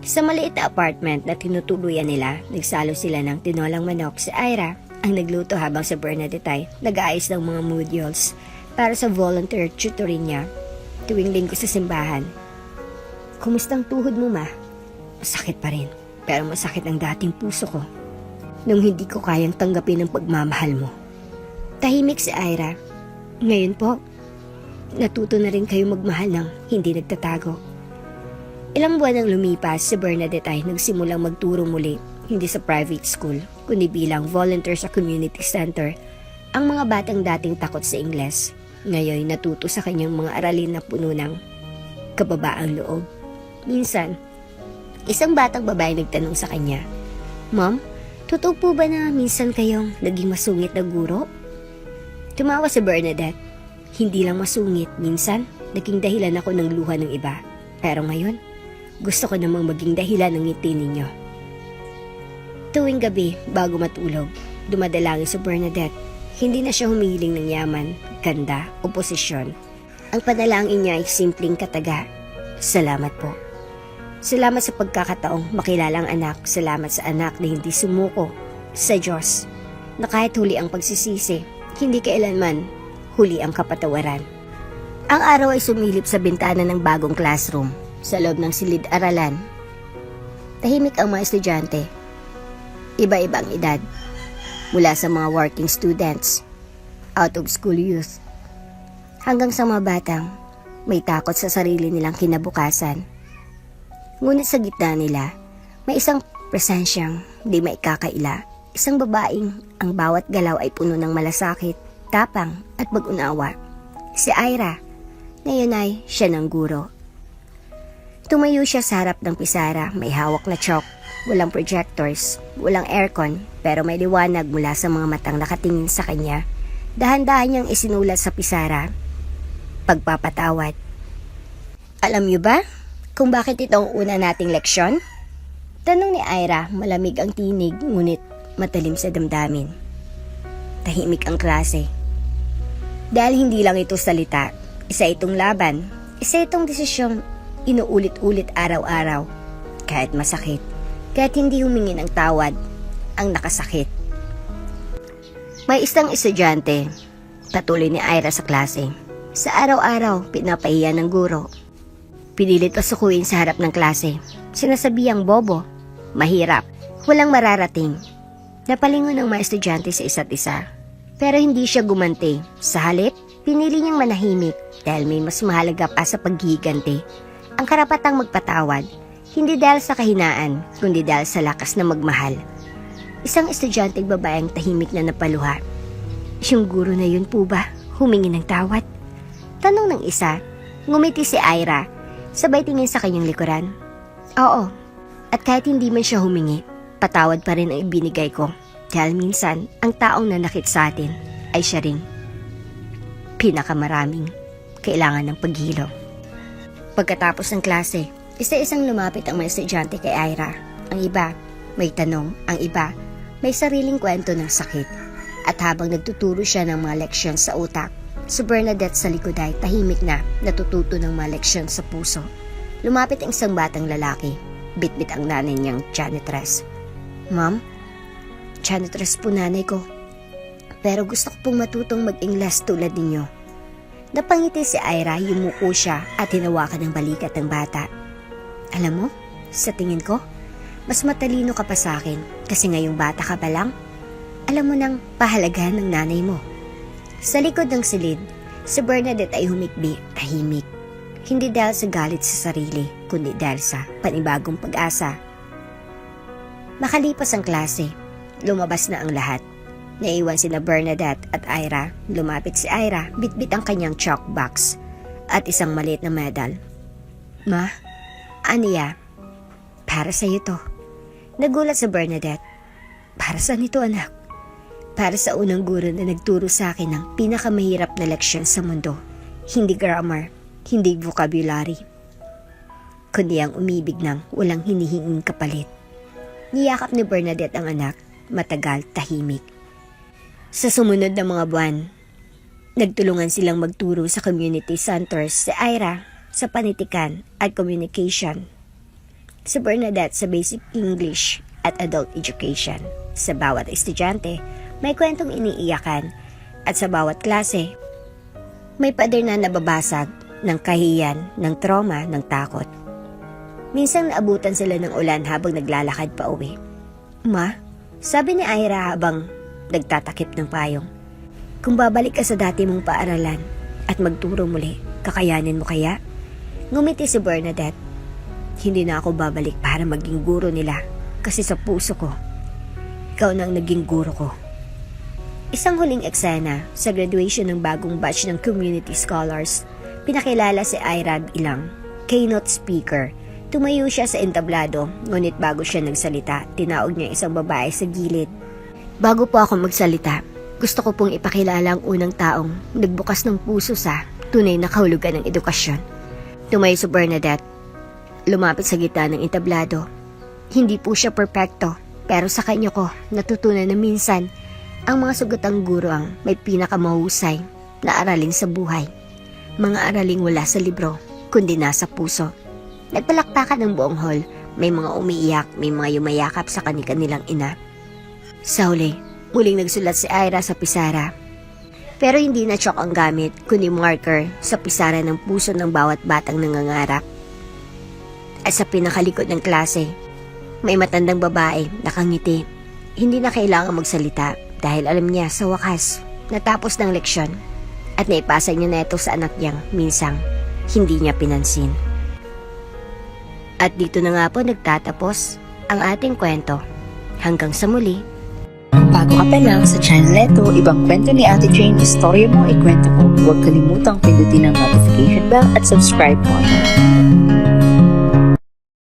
Sa maliit na apartment na tinutuluyan nila, nagsalo sila ng tinolang manok. Si Ira ang nagluto habang sa Bernadette ay nag-aayos ng mga modules para sa volunteer tutoring niya tuwing linggo sa simbahan. Kumustang tuhod mo, ma? Masakit pa rin, pero masakit ang dating puso ko nung hindi ko kayang tanggapin ang pagmamahal mo. Tahimik si Ira. Ngayon po, natuto na rin kayo magmahal ng hindi nagtatago. Ilang buwan nang lumipas, si Bernadette ay nagsimulang magturo muli, hindi sa private school, kundi bilang volunteer sa community center. Ang mga batang dating takot sa Ingles, ngayon natuto sa kanyang mga aralin na puno ng kababaang loob. Minsan, isang batang babae nagtanong sa kanya, Mom, totoo po ba na minsan kayong naging masungit na guro? Tumawa si Bernadette. Hindi lang masungit, minsan naging dahilan ako ng luha ng iba. Pero ngayon, gusto ko namang maging dahilan ng ngiti ninyo. Tuwing gabi, bago matulog, dumadalangin si Bernadette. Hindi na siya humihiling ng yaman, ganda o posisyon. Ang panalangin niya ay simpleng kataga. Salamat po. Salamat sa pagkakataong makilala ang anak. Salamat sa anak na hindi sumuko sa Diyos. na kahit huli ang pagsisisi, hindi kailanman huli ang kapatawaran. Ang araw ay sumilip sa bintana ng bagong classroom sa loob ng silid-aralan. Tahimik ang mga estudyante. Iba-ibang edad. Mula sa mga working students, out of school youth, hanggang sa mga batang may takot sa sarili nilang kinabukasan. Ngunit sa gitna nila, may isang presensyang di maikakaila. Isang babaeng ang bawat galaw ay puno ng malasakit, tapang at pag-unawa. Si Ira, ngayon ay siya ng guro. Tumayo siya sa harap ng pisara, may hawak na chalk, walang projectors, walang aircon, pero may liwanag mula sa mga matang nakatingin sa kanya. Dahan-dahan niyang isinulat sa pisara, pagpapatawad. Alam niyo ba kung bakit ito ang una nating leksyon? Tanong ni Ira, malamig ang tinig ngunit matalim sa damdamin. Tahimik ang klase. Dahil hindi lang ito salita, isa itong laban, isa itong desisyong inuulit-ulit araw-araw. Kahit masakit, kahit hindi humingi ng tawad ang nakasakit. May isang estudyante, patuloy ni Ira sa klase. Sa araw-araw, pinapahiya ng guro. Pinilit pasukuin sa harap ng klase. Sinasabihang bobo, mahirap, walang mararating. Napalingon ang mga estudyante sa isa't isa. Pero hindi siya gumanti. Sa halip, pinili niyang manahimik dahil may mas mahalaga pa sa paghihiganti. Ang karapatang magpatawad, hindi dahil sa kahinaan, kundi dahil sa lakas na magmahal. Isang estudyanteng babaeng tahimik na napaluha. Yung guro na yun po ba, humingi ng tawad? Tanong ng isa, ngumiti si Ira, sabay tingin sa kanyang likuran. Oo, at kahit hindi man siya humingi, patawad pa rin ang ibinigay ko. Dahil minsan, ang taong nanakit sa atin ay siya ring pinakamaraming kailangan ng paghilo. Pagkatapos ng klase, isa-isang lumapit ang mga estudyante kay Ira. Ang iba, may tanong. Ang iba, may sariling kwento ng sakit. At habang nagtuturo siya ng mga leksyon sa utak, si Bernadette sa likod ay tahimik na natututo ng mga leksyon sa puso. Lumapit ang isang batang lalaki. Bit-bit ang nanay niyang janitress. Ma'am, janitress po nanay ko. Pero gusto ko pong matutong mag-Ingles tulad ninyo. Napangiti si Ira, yumuko siya at hinawakan ng balikat ng bata. Alam mo, sa tingin ko, mas matalino ka pa sa akin kasi ngayong bata ka pa lang. Alam mo nang pahalagahan ng nanay mo. Sa likod ng silid, si Bernadette ay humikbi, tahimik. Hindi dahil sa galit sa sarili, kundi dahil sa panibagong pag-asa. Makalipas ang klase, lumabas na ang lahat. Naiwan sina Bernadette at Ira. Lumapit si Ira, bitbit ang kanyang chalk box at isang maliit na medal. Ma, Aniya, para sa iyo to. Nagulat si Bernadette. Para saan ito anak? Para sa unang guro na nagturo sa akin ng pinakamahirap na leksyon sa mundo. Hindi grammar, hindi vocabulary, kundi ang umibig ng walang hinihinging kapalit. Niyakap ni Bernadette ang anak, matagal, tahimik. Sa sumunod na mga buwan, nagtulungan silang magturo sa community centers si Ira sa panitikan at communication, si Bernadette sa basic English at adult education. Sa bawat estudyante, may kwentong iniiyakan at sa bawat klase, may pader na nababasag ng kahiyan, ng trauma, ng takot. Minsan naabutan sila ng ulan habang naglalakad pa uwi. Ma, sabi ni Ira habang nagtatakip ng payong, kung babalik ka sa dati mong paaralan at magturo muli, kakayanin mo kaya? Ngumiti si Bernadette. Hindi na ako babalik para maging guro nila kasi sa puso ko, ikaw na ang naging guro ko. Isang huling eksena sa graduation ng bagong batch ng community scholars, pinakilala si Ira bilang keynote speaker. Tumayo siya sa entablado, ngunit bago siya nagsalita, tinaog niya isang babae sa gilid. Bago po ako magsalita, gusto ko pong ipakilala ang unang taong nagbukas ng puso sa tunay na kahulugan ng edukasyon. Tumayo si Bernadette. Lumapit sa gitna ng entablado. Hindi po siya perpekto, pero sa kanya ko natutunan na minsan ang mga sugatang guro ang may pinakamahusay na aralin sa buhay. Mga araling wala sa libro, kundi nasa puso. Nagpalakpakan ng buong hall, may mga umiiyak, may mga yumayakap sa kanilang ina. Sa huli, Muling nagsulat si Ira sa pisara. Pero hindi na chalk ang gamit, kundi marker sa pisara ng puso ng bawat batang nangangarap. At sa pinakalikod ng klase, may matandang babae, nakangiti. Hindi na kailangan magsalita dahil alam niya sa wakas, natapos ng leksyon at naipasa niya na ito sa anak niyang minsang hindi niya pinansin. At dito na nga po nagtatapos ang ating kwento. Hanggang sa muli. Kung bago ka pa lang sa channel neto, ibang kwento ni Ate Jane, istorya mo, ikwento ko. Huwag kalimutang pindutin ang notification bell at subscribe button.